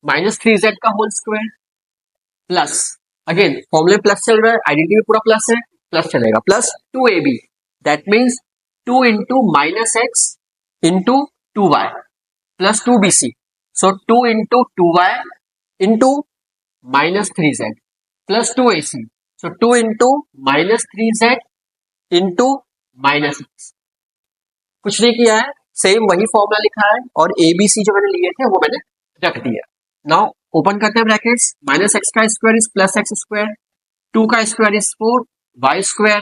minus 3z का होल स्क्वायर प्लस, अगेन फॉर्मूले प्लस चल रहा है, आइडेंटिटी में पूरा प्लस है, प्लस चलेगा, plus 2ab, that means 2 into minus x into 2y plus 2bc, so 2 into 2y into minus 3z plus 2ac, so 2 into minus 3z into minus x। कुछ नहीं किया है, सेम वही फॉर्मूला लिखा है और abc जो मैंने लिए थे वो मैंने रख दिया। नाउ ओपन करते हैं ब्रैकेट्स, माइनस एक्स का square is plus x square, 2 का square is 4 y square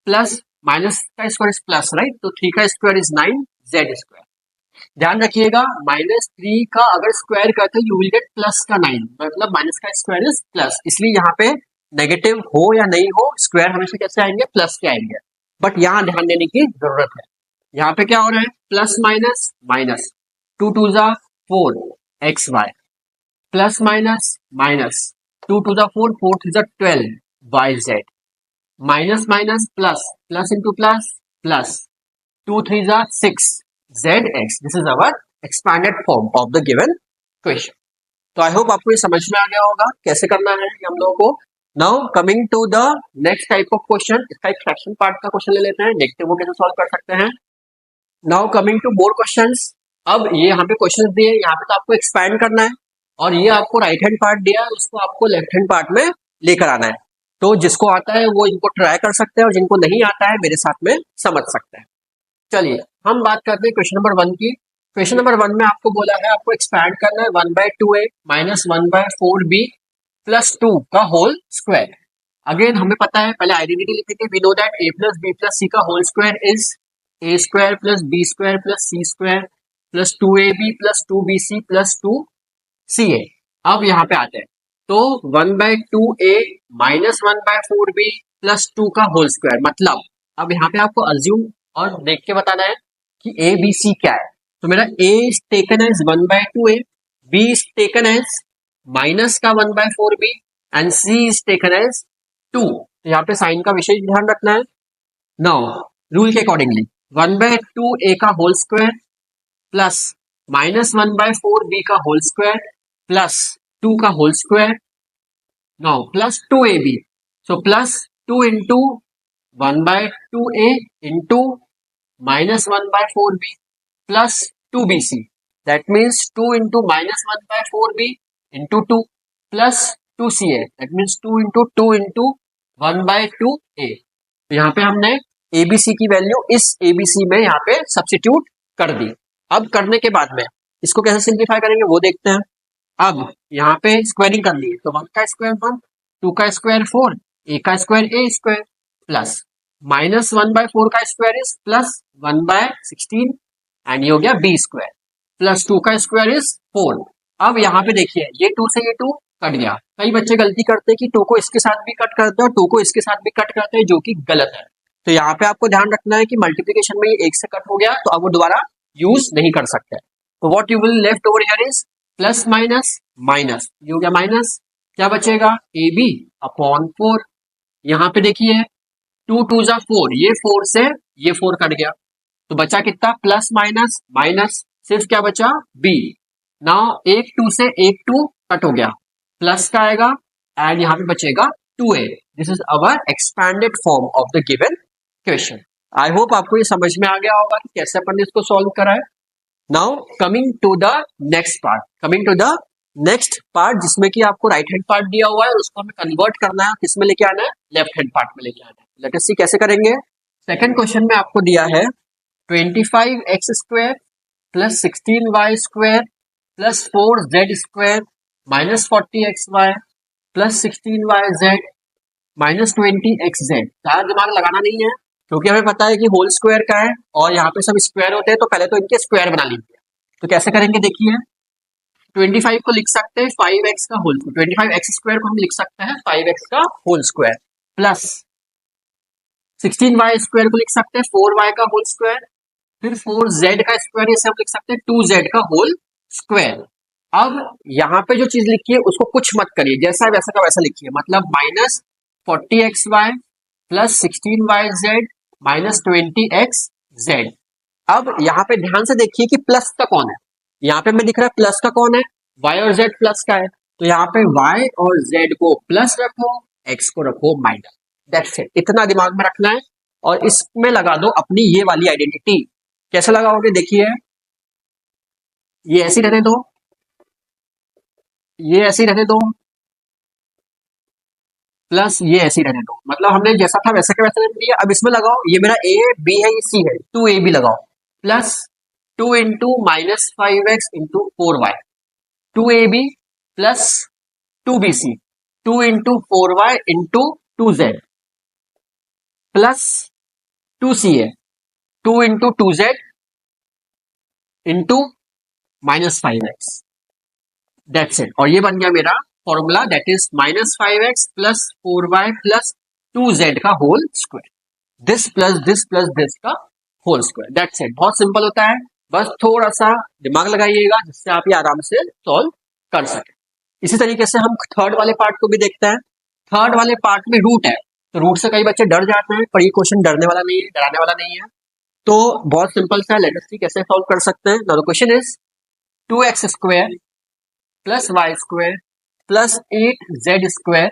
plus minus का स्क्वायर इज प्लस, राइट, तो 3 का स्क्वायर इज 9 z स्क्वायर। ध्यान रखिएगा माइनस 3 का अगर स्क्वायर करते यू विल गेट प्लस का 9, मतलब माइनस का स्क्वायर इज प्लस, इसलिए यहाँ पे नेगेटिव हो या नहीं हो स्क्वायर हमेशा कैसे आएंगे, प्लस के आएंगे। बट यहाँ ध्यान देने की जरूरत है, यहाँ पे क्या हो रहा है, प्लस माइनस माइनस 2 टू ज़ा 4 x y plus minus minus 2 two ज़ा 4 4 टू ज़ा 12 y z minus minus plus plus into plus plus 2 3 ज़ा 6 zx। This is our expanded form of the given question. तो आई होप आपको ये समझ में आ गया होगा कैसे करना है हम लोगों को। Now coming to the next type of question, इसका एक फ्रैक्शन पार्ट का क्वेश्चन ले लेते हैं, देखते हैं वो कैसे सॉल्व कर सकते हैं। Now coming to more questions, अब ये यहाँ पे क्वेश्चंस दिए, यहाँ पे तो आपको एक्सपैंड करना है और ये आपको राइट हैंड पार्ट दिया है, उसको आपको लेफ्ट हैंड पार्ट में लेकर आना है। तो जिसको आता है वो इनको ट्राई कर सकते हैं और जिनको नहीं आता है मेरे साथ में समझ सकते हैं। चलिए हम बात करते हैं क्वेश्चन नंबर 1 की। क्वेश्चन नंबर 1 में आपको बोला है आपको एक्सपैंड करना है 1/2a माइनस 1/4b प्लस 2 का होल स्क्वायर। अगेन हमें पता है, पहले आइडेंटिटी लिखेंगे, we know that a plus b plus c का whole square is a square plus b square plus c square plus 2ab plus 2bc plus 2ca। अब यहाँ पे आते हैं, तो 1/2a माइनस 1/4b प्लस 2 का होल स्क्वायर, मतलब अब यहाँ पे आपको अज्यूम और देख के बताना है कि ए बी सी क्या है। तो मेरा a is taken as 1/2a, b is taken as minus का 1/4b and c is taken as 2। तो यहाँ पे साइन का विशेष ध्यान रखना है। नाउ रूल के अकॉर्डिंगली 1/2a का whole square plus minus 1/4b का होल स्क्वायर प्लस 2 का whole square, now plus 2ab, so plus 2 into 1/2a into minus 1/4b plus 2bc, that means 2 into minus 1/4b into 2 plus 2ca, that means 2 into 2 into 1/2a। तो यहाँ पे हमने abc की वैल्यू इस abc में यहाँ पे सब्स्टिट्यूट कर दी। अब करने के बाद में इसको कैसे सिंप्लीफाई करेंगे वो देखते हैं। अब यहाँ पे स्क्वायरिंग कर ली, तो 1 का स्क्वायर 1, 2 का स्क्वायर 4, a का square a square plus minus 1/4 का स्क्वायर इज प्लस 1/16 एंड ये हो गया b स्क्वायर प्लस 2 का स्क्वायर इज 4। अब यहाँ पे देखिए ये 2 से ये 2 कट गया। कई बच्चे गलती करते हैं कि 2 को इसके साथ भी कट करते हैं और 2 को इसके साथ भी कट करते हैं, जो कि गलत है। तो यहाँ पे आपको ध्यान रखना है कि मल्टीप्लीकेशन में ये 1 से कट हो गया, तो अब वो दोबारा यूज नहीं कर सकते। तो what you will left over here is plus minus minus, ये हो गया माइनस, क्या बचेगा ए बी अपॉन 4। यहाँ पे देखिए 2 2 जा 4, ये 4 से ये 4 कट गया, तो बचा कितना प्लस माइनस माइनस, सिर्फ क्या बचा बी। नाउ एक 2 से एक 2 कट हो गया, प्लस का आएगा एंड यहाँ पे बचेगा 2a। This is our expanded form of the given question. I hope आपको ये समझ में आ गया होगा कि कैसे अपन ने इसको सॉल्व करा है। Now coming to the next part, जिसमें कि आपको राइट हैंड पार्ट दिया हुआ है और उसको हमें कन्वर्ट करना है, किसमें लेके आना है, लेफ्ट हैंड पार्ट में लेके आना है। लेट अस सी कैसे करेंगे। सेकंड क्वेश्चन में आपको दिया है 25x square plus 16y square plus 4z square minus 40xy plus 16yz minus 20xz। ज्यादा दिमाग लगाना नहीं है, क्योंकि हमें पता है कि होल स्क्वायर का है और यहाँ पे सब स्क्वायर होते हैं, तो पहले तो इनके स्क्वायर बना लीजिए। तो कैसे करेंगे देखिए, 25 को लिख सकते हैं 5x का होल, 25x स्क्वायर को हम लिख सकते हैं 5x का whole square, plus 16y square को लिख सकते हैं 4y का होल स्क्वायर, फिर 4z का स्क्वायर, इसे हम लिख सकते हैं 2z का होल स्क्वायर। अब यहाँ पे जो चीज लिखी है उसको कुछ मत करिए, जैसा वैसा का वैसा लिखिए, मतलब minus 40xy plus 16yz minus 20xz। अब यहाँ पे ध्यान से देखिए कि प्लस का कौन है, यहाँ पे मैं दिख रहा है प्लस का कौन है, y और z प्लस का है, तो यहाँ पे y और z को प्लस रखो, x को रखो माइनस। दैट्स इट, इतना दिमाग में रखना है और इसमें लगा दो अपनी ये वाली आइडेंटिटी। कैसे लगाओगे देखिए, ये ऐसी रहने दो, ये ऐसी रहने दो, प्लस ये ऐसी रहने दो, मतलब हमने जैसा था वैसे का वैसा रहने दिया। अब इसमें लगाओ, ये मेरा ए बी है, ये सी है, 2ab लगाओ, plus 2 into minus 5x into 4y, 2ab plus 2bc, 2 into 4y into 2z plus 2ca, 2 into 2z into minus 5x। That's it, और ये बन गया मेरा formula, that is minus 5x plus 4y plus 2z का whole square, this plus this का होल स्क्वायर। दैट्स इट, बहुत सिंपल होता है, बस थोड़ा सा दिमाग लगाइएगा जिससे आप ये आराम से सॉल्व कर सके। इसी तरीके से हम थर्ड वाले पार्ट को भी देखते हैं। थर्ड वाले पार्ट में रूट है, तो रूट से कई बच्चे डर जाते हैं, पर ये क्वेश्चन डरने वाला नहीं है, डराने वाला नहीं है, तो बहुत सिंपल सा, लेट अस सी कैसे सॉल्व कर सकते हैं। Now the question is 2x स्क्वायर plus y square plus 8z square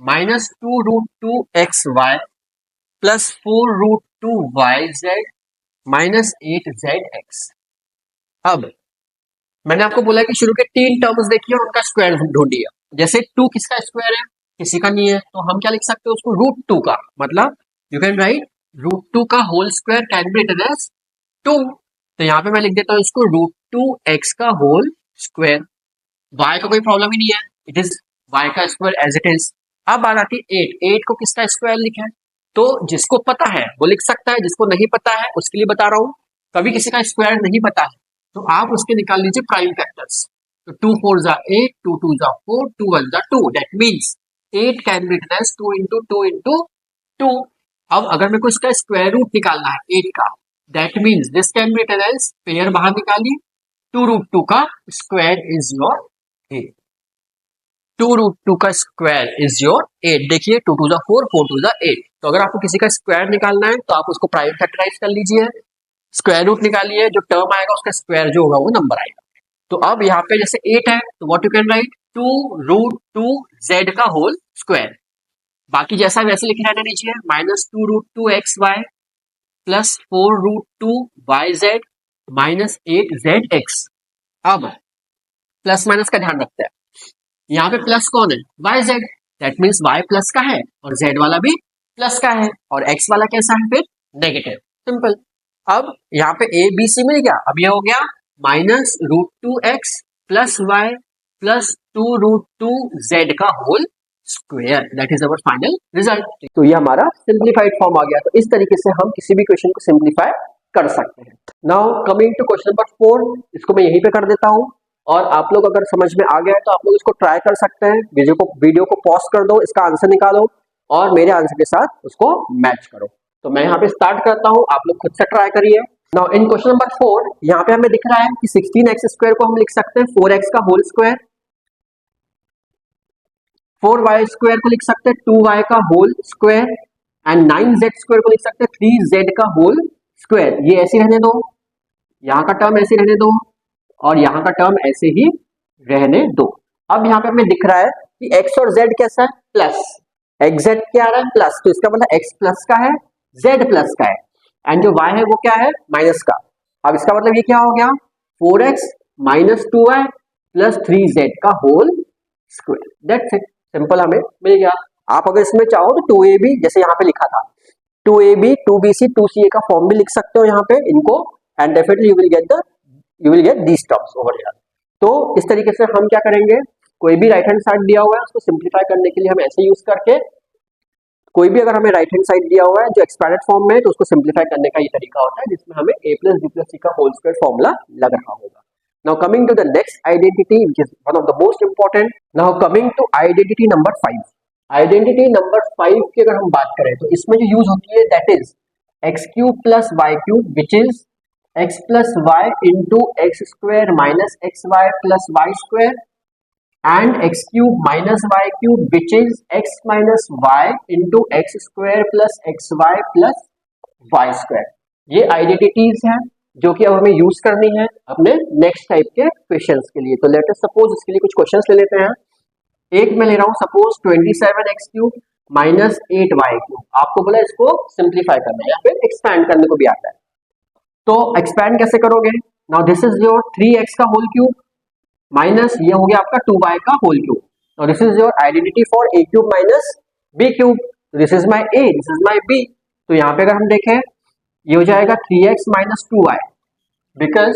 minus 2 root 2xy plus 4 root 2yz minus 8zx। अब मैंने आपको बोला कि शुरू के 3 टर्म्स देखिए और उनका स्क्वायर ढूंढिए। जैसे 2 किसका स्क्वायर है, किसी का नहीं है, तो हम क्या लिख सकते हैं उसको, रूट 2 का, मतलब यू कैन राइट रूट 2 का whole square can be written as 2। तो यहाँ पे मैं लिख देता हूँ इसको रूट 2x का होल स्क्वायर। y का कोई प्रॉब्लम ही नहीं है, इट इज y का स्क्वायर एज इट इज। अब बात आती है 8 को किसका स्क्वायर लिखा है, तो जिसको पता है वो लिख सकता है, जिसको नहीं पता है उसके लिए बता रहा हूँ। कभी किसी का स्क्वायर नहीं पता है तो आप उसके निकाल लीजिए प्राइम फैक्टर्स। तो 2 4 जा 8, 2 2 जा 4, 2 1 जा 2, that means 8 can be written as 2 into 2 into 2। अब अगर मेरे को इसका स्क्वायर रूट निकालना है 8 का, that means this can be written as, pair बाहर निकालिए, 2 रूट 2 का स्क्वायर इज योर 8, 2 रूट 2 का स्क्वायर इज योर 8। देखिए 2 2 जा 4, 4 2 जा 8। तो अगर आपको किसी का स्क्वायर निकालना है तो आप उसको प्राइम फैक्टराइज कर लीजिए, स्क्वायर रूट निकालिए, जो टर्म आएगा उसका स्क्वायर जो होगा वो नंबर आएगा। तो अब यहाँ पे जैसे 8 है तो what you can write 2 root 2 z का होल स्क्वायर, बाकी जैसा वैसे लिखे रहने दीजिए, minus 2 root 2 xy plus 4 root 2 yz minus 8zx। अब प्लस माइनस का ध्यान रखते हैं, यहाँ पे प्लस कौन है, yz, that means y plus का है और z वाला भी प्लस का है और x वाला कैसा है फिर नेगेटिव, सिंपल। अब यहाँ पे a b c मिल गया, अब ये हो गया minus root 2x plus y plus 2 root 2z का whole square, that is our final result. तो ये हमारा सिंप्लीफाइड फॉर्म आ गया। तो इस तरीके से हम किसी भी क्वेश्चन को सिंप्लीफाई कर सकते हैं। Now coming to question number 4, इसको मैं यहीं पे कर देता हूँ और आप लोग अगर समझ में आ गया है तो आप लोग इसको ट्राई कर सकते हैं। वीडियो को पॉज कर दो, इसका आंसर निकालो और मेरे आंसर के साथ उसको मैच करो। तो मैं यहाँ पे स्टार्ट करता हूँ, आप लोग खुद से ट्राई करिए। नाउ इन क्वेश्चन नंबर 4 यहाँ पे हमें दिख रहा है कि 16x स्क्वायर को हम लिख सकते हैं 4x का होल स्क्वायर, 4y स्क्वायर को लिख सकते हैं 2y का whole square and 9z square को लिख सकते हैं 3z का होल स्क्वायर। ये ऐसे रहने दो, यहाँ का टर्म ऐसे रहने दो और यहाँ का टर्म ऐसे ही रहने दो। अब यहाँ पे हमें दिख रहा है कि x और z कैसा है, प्लस, xz क्या आ रहा है प्लस, तो इसका मतलब x प्लस का है, z प्लस का है एंड जो y है वो क्या है, माइनस का। अब इसका मतलब ये क्या हो गया, 4x minus 2y plus 3z का whole square. That's it, simple हमें मिल गया। आप अगर इसमें चाहो तो 2ab जैसे यहाँ पे लिखा था 2ab 2bc 2ca का फॉर्म भी लिख सकते हो यहाँ पे इनको and definitely you will get these terms over here. तो इस तरीके से हम क्या करेंगे, कोई भी राइट हैंड साइड दिया हुआ है उसको सिंप्लीफाई करने के लिए हम ऐसे यूज करके, कोई भी अगर हमें राइट हैंड साइड दिया हुआ है जो एक्सपैंडेड फॉर्म में है तो उसको सिंप्लीफाई करने का ये तरीका होता है जिसमें हमें a plus b plus c का होल स्क्वायर फॉर्मूला लग रहा होगा। Now coming to the next identity which is one of the most important. Now coming to identity number 5। Identity number 5 की अगर हम बात करें तो इसमें जो यूज होती है that is x cube plus y cube which is x plus y into x square minus x y plus y square and x cube minus y cube which is x minus y into x square plus x y plus y square. ये आइडेंटिटीज हैं जो कि अब हमें यूज करनी है अपने नेक्स्ट टाइप के क्वेश्चंस के लिए। तो लेट अस सपोज इसके लिए कुछ क्वेश्चंस ले लेते हैं। एक मैं ले रहा हूं suppose 27x cube minus 8y cube, आपको बोला इसको सिंप्लीफाई करना है या फिर एक्सपैंड करने को भी आता है। तो एक्सपैंड कैसे करोगे, now this is your 3x का होल क्यूब माइनस ये हो गया आपका 2y का whole cube. Now this is your identity for a cube minus b cube, this is my a, this is my b। तो यहाँ पे अगर हम देखें ये हो जाएगा 3x minus 2y because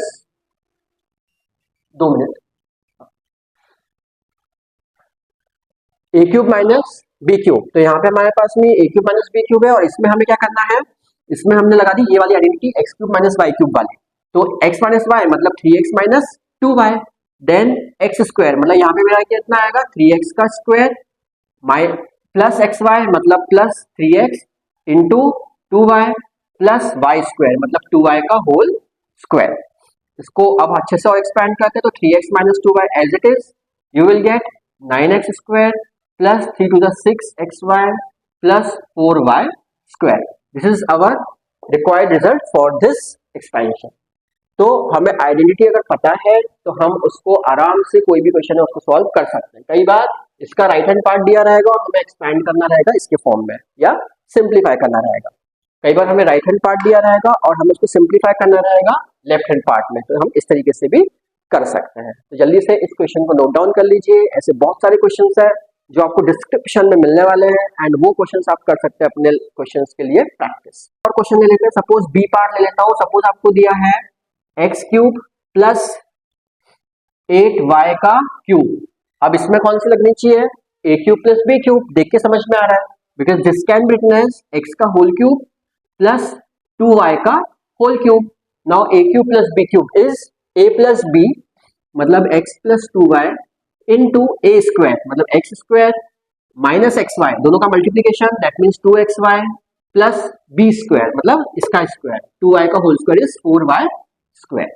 2 minute a cube minus b cube, तो यहाँ पे हमारे पास में a cube minus b cube है और इसमें हमें क्या करना है, इसमें हमने लगा दी ये वाली identity x cube minus y cube वाली। तो x माइनस y मतलब 3x minus 2y then x square मतलब यहाँ पे मेरा कितना आएगा 3x का स्क्वायर प्लस xy मतलब plus 3x into 2y plus y square मतलब 2y का होल स्क्वायर। इसको अब अच्छे से और एक्सपैंड करते हैं तो 3x minus 2y as it is you will get 9x square plus 3 to the 6xy plus 4y square. This is our required result for this expansion. तो हमें आइडेंटिटी अगर पता है तो हम उसको आराम से कोई भी क्वेश्चन है उसको सॉल्व कर सकते हैं। कई बार इसका राइट हैंड पार्ट दिया रहेगा और हमें एक्सपैंड करना रहेगा इसके फॉर्म में या सिंप्लीफाई करना रहेगा। कई बार हमें राइट हैंड पार्ट दिया रहेगा और हमें उसको सिंप्लीफाई करना रहेगा लेफ्ट हैंड पार्ट में, तो हम इस तरीके से भी कर सकते हैं। तो जल्दी से इस क्वेश्चन को नोट डाउन कर लीजिए। ऐसे बहुत सारे क्वेश्चंस हैं जो आपको डिस्क्रिप्शन में मिलने वाले हैं एंड वो क्वेश्चंस आप कर सकते हैं अपने क्वेश्चंस के लिए प्रैक्टिस। और क्वेश्चन ले लेते हैं, सपोज बी पार्ट ले लेता हूँ। सपोज आपको दिया है एक्स क्यूब प्लस 8y का क्यूब। अब इसमें कौन सी लगनी चाहिए, a cube plus b cube, देख के समझ में आ रहा है because this can be written as x का होल क्यूब प्लस 2y का whole cube. Now a cube plus b cube is a plus b मतलब x plus 2y into a square मतलब x स्क्वायर माइनस xy दोनों का multiplication that means 2xy plus b square मतलब इसका स्क्वायर 2y का whole square is 4y square.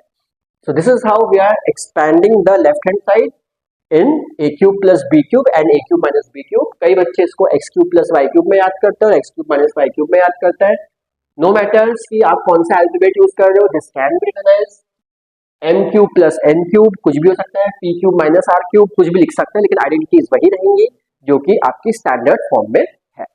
So this is how we are expanding the left hand side in a cube plus b cube and a cube minus b cube। कई बच्चे इसको x cube plus y cube में याद करते हैं और x cube minus y cube में याद करते हैं। No matters कि आप कौन सा अल्फाबेट यूज कर रहे हो, this can be written as m cube plus n cube, कुछ भी हो सकता है, p cube minus r cube, कुछ भी लिख सकते हैं, लेकिन आइडेंटिटीज वही रहेंगी जो कि आपकी स्टैंडर्ड फॉर्म में है।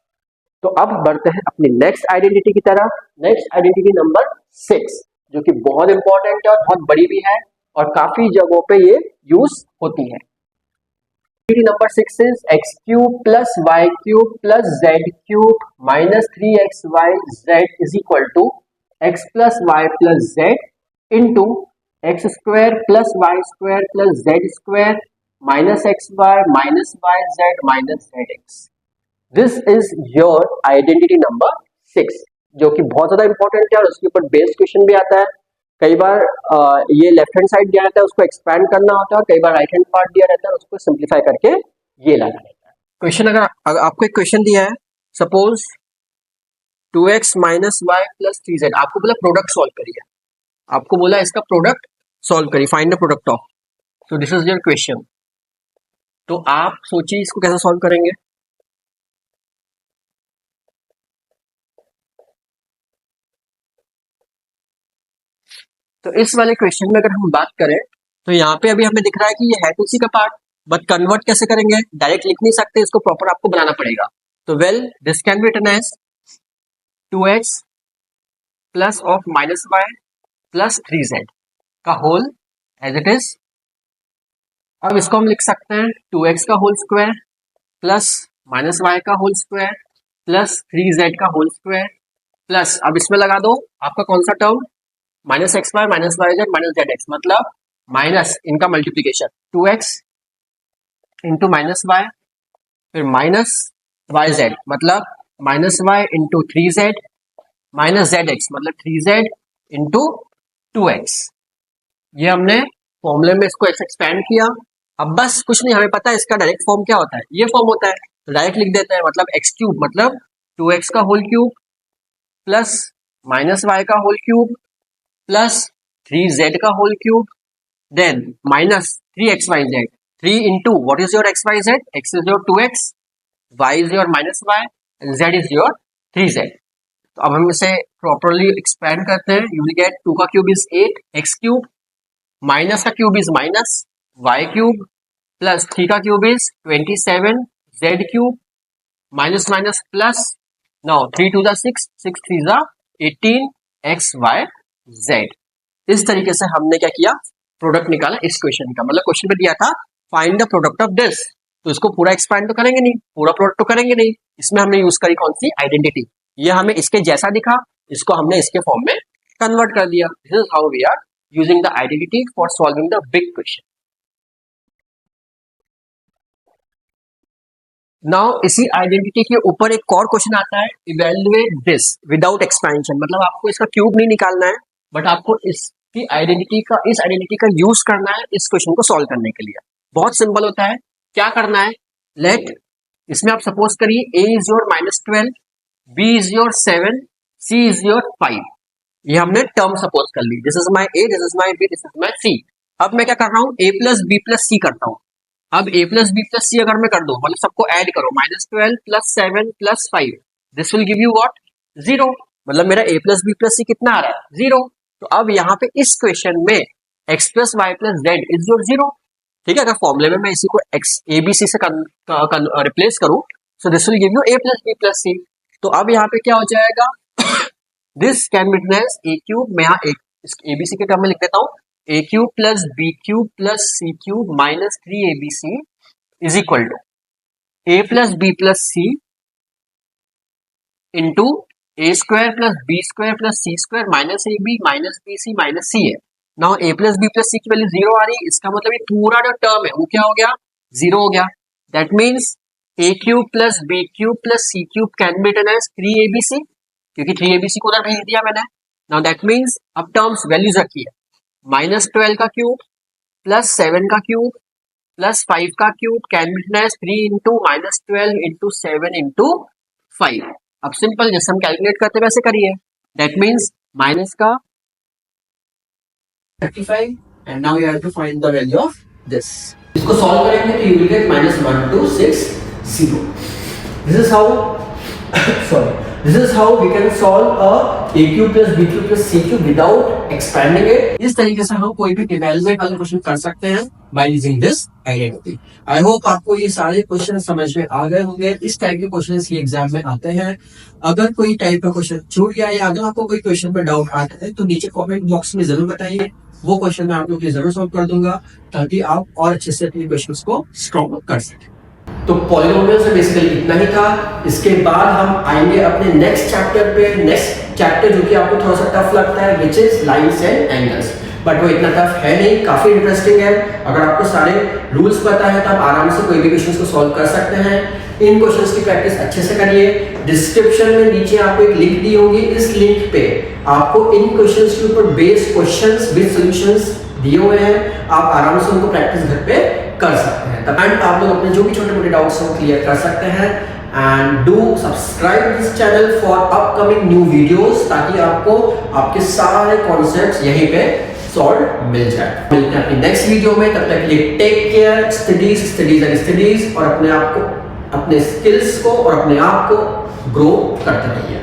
तो अब बढ़ते हैं अपनी नेक्स्ट आइडेंटिटी की तरफ। नेक्स्ट आइडेंटिटी नंबर 6 जो कि बहुत इंपॉर्टेंट है और बहुत बड़ी भी है और काफी जगहों पे ये यूज होती है। Number 6 is x cube plus y cube plus z cube minus 3xyz is equal to x plus y plus z into x square plus y square plus z square minus x y minus y z minus z x. This is your identity number 6 जो कि बहुत ज्यादा इंपॉर्टेंट है और उसके ऊपर बेस्ड क्वेश्चन भी आता है। कई बार ये लेफ्ट हैंड साइड दिया रहता है उसको एक्सपैंड करना होता है और कई बार राइट हैंड पार्ट दिया रहता है उसको सिंप्लीफाई करके ये लाना रहता है। क्वेश्चन अगर आपको एक क्वेश्चन दिया है, suppose 2x minus y plus 3z। आपको बोला प्रोडक्ट सॉल्व करिए, आपको बोला इसका प्रोडक्ट सॉल्व करिए, find the product of. So this is your question. तो आप सोचिए इसको कैसे सॉल्व करेंगे। तो इस वाले क्वेश्चन में अगर हम बात करें तो यहाँ पे अभी हमें दिख रहा है कि ये है तो उसी का पार्ट, बट कन्वर्ट कैसे करेंगे, डायरेक्ट लिख नहीं सकते, इसको प्रॉपर आपको बनाना पड़ेगा। तो well this can be written as 2x plus of minus y plus 3z का होल एज इट इज। अब इसको हम लिख सकते हैं 2x का whole square plus minus y का होल स्क्वायर प्लस 3z का होल स्क्वायर प्लस, अब इसमें लगा दो आपका कौन सा term, minus x y minus y z minus z x, मतलब माइनस इनका multiplication 2x into minus y फिर माइनस वाई जेड मतलब minus y into 3z minus z x मतलब 3z इंटू 2x। ये हमने फॉर्मूले में इसको एक्सपेंड किया। अब बस कुछ नहीं, हमें पता है इसका डायरेक्ट फॉर्म क्या होता है, ये फॉर्म होता है, तो डायरेक्ट लिख देते हैं, मतलब एक्स क्यूब मतलब 2x का whole cube plus minus y का होल क्यूब प्लस 3z का whole cube then minus 3xyz, 3 into what is your xyz, x is your 2x, y is your minus y and z is your 3z। तो अब हम इसे प्रॉपरली एक्सपेंड करते हैं, यू विल गेट 2 का cube is 8 x cube, minus का cube is minus y cube plus 3 का cube is 27 z cube minus minus plus, now 3 2 6 6 3 18 xyz। इस तरीके से हमने क्या किया, प्रोडक्ट निकाला इस क्वेश्चन का। मतलब क्वेश्चन में दिया था find the product of this, तो इसको पूरा एक्सपेंड तो करेंगे नहीं, पूरा प्रोडक्ट तो करेंगे नहीं, इसमें हमने यूज करी कौन सी, आइडेंटिटी। ये हमें इसके जैसा दिखा, इसको हमने इसके फॉर्म में कन्वर्ट कर दिया। This is how we are using the identity for solving the big question. Now इसी आइडेंटिटी के ऊपर एक और क्वेश्चन आता है, इवेल्युएट दिस विदाउट एक्सपेंशन। मतलब आपको इसका क्यूब नहीं निकालना है, बट आपको इसकी आइडेंटिटी का, इस आइडेंटिटी का यूज करना है इस क्वेश्चन को सॉल्व करने के लिए। बहुत सिंपल होता है, क्या करना है, लेट इसमें आप सपोज करिए a is your -12, b is your 7, c is your 5। ये हमने टर्म सपोज कर ली, this is my a, this is my b, this is my c। अब मैं क्या कर रहा हूँ, a plus b plus c करता हूँ। अब a plus b plus c अगर मैं कर दूं, मतलब सबको ऐड करो, -12 plus 7 plus 5, this will give you what, 0। मतलब मेरा a प्लस बी प्लस सी कितना आ रहा है, 0। तो अब यहाँ पे इस क्वेश्चन में x plus y plus z is your 0। ठीक है, अगर फॉर्मूले में मैं इसी को x a b c से रिप्लेस करूं, so this will give you a plus b plus c. तो अब यहाँ पे क्या हो जाएगा, this can be written as a cube, मैं यहाँ a b c के टर्म में लिख देता हूँ, a cube plus b cube plus c cube minus 3abc is equal to a plus b plus c into a square plus b square plus c square minus ab minus bc minus c है। Now a plus b plus c की वैल्यू 0 आ रही है, इसका मतलब ये पूरा जो टर्म है वो क्या हो गया, 0 हो गया। That means a cube plus b cube plus c cube can be written as 3abc, क्योंकि 3abc को उधर भेज दिया मैंने। नाउ दैट मीन्स अब टर्म्स वैल्यूज रखी है, -12 का क्यूब प्लस 7 का क्यूब प्लस 5 का cube can be written as 3 into -12 into 7 into 5। अब सिंपल जैसे हम कैलकुलेट करते वैसे करिए, दैट मीन्स माइनस का 35 and now you have to find the value of this. इसको सॉल्व करेंगे तो you will get -1260। This is how sorry, this is how we can solve a cube plus b cube plus c cube without expanding it। इस तरीके से हम कोई भी इवैल्यूएट वाला क्वेश्चन कर सकते हैं by using this identity। I hope आपको ये सारे क्वेश्चन समझ में आ गए होंगे। इस टाइप के क्वेश्चन ही एग्जाम में आते हैं। अगर कोई टाइप का क्वेश्चन छूट गया या अगर आपको कोई क्वेश्चन पर डाउट आता है तो नीचे कॉमेंट बॉक्स में जरूर बताइए, वो क्वेश्चन मैं आप लोग के लिए जरूर सॉल्व कर दूंगा ताकि आप और अच्छे से अपने क्वेश्चन को स्ट्रॉन्ग कर सकें। तो पॉलिनोमियल से बेसिकली इतना ही था। इसके बाद हम आएंगे अपने नेक्स्ट चैप्टर पे, नेक्स्ट चैप्टर जो कि आपको थोड़ा सा टफ लगता है, which is lines and angles, but वो इतना टफ है नहीं, काफी इंटरेस्टिंग है। अगर आपको सारे रूल्स पता है तो आप आराम से कोई भी क्वेश्चंस को सॉल्व कर सकते हैं। इन क्वेश्चंस की प्रैक्टिस अच्छे से करिए। डिस्क्रिप्शन में नीचे आपको एक लिंक दी होगी, इस लिंक पे आपको इन क्वेश्चंस के ऊपर बेस्ड क्वेश्चंस विद सॉल्यूशंस दिए हुए हैं, आप आराम से उनको प्रैक्टिस घर पे कर सकते हैं। एंड आप लोग अपने जो भी छोटे मोटे डाउट्स हैं वो क्लियर कर सकते हैं। And do subscribe this channel for upcoming new videos, ताकि आपको आपके सारे कॉन्सेप्ट्स यहीं पे सॉल्व मिल जाए। मिलते हैं अपनी नेक्स्ट वीडियो में, तब तक के लिए take care, studies and studies, और अपने आप को, अपने स्किल्स को और अपने आप को ग्रो करते रहिए।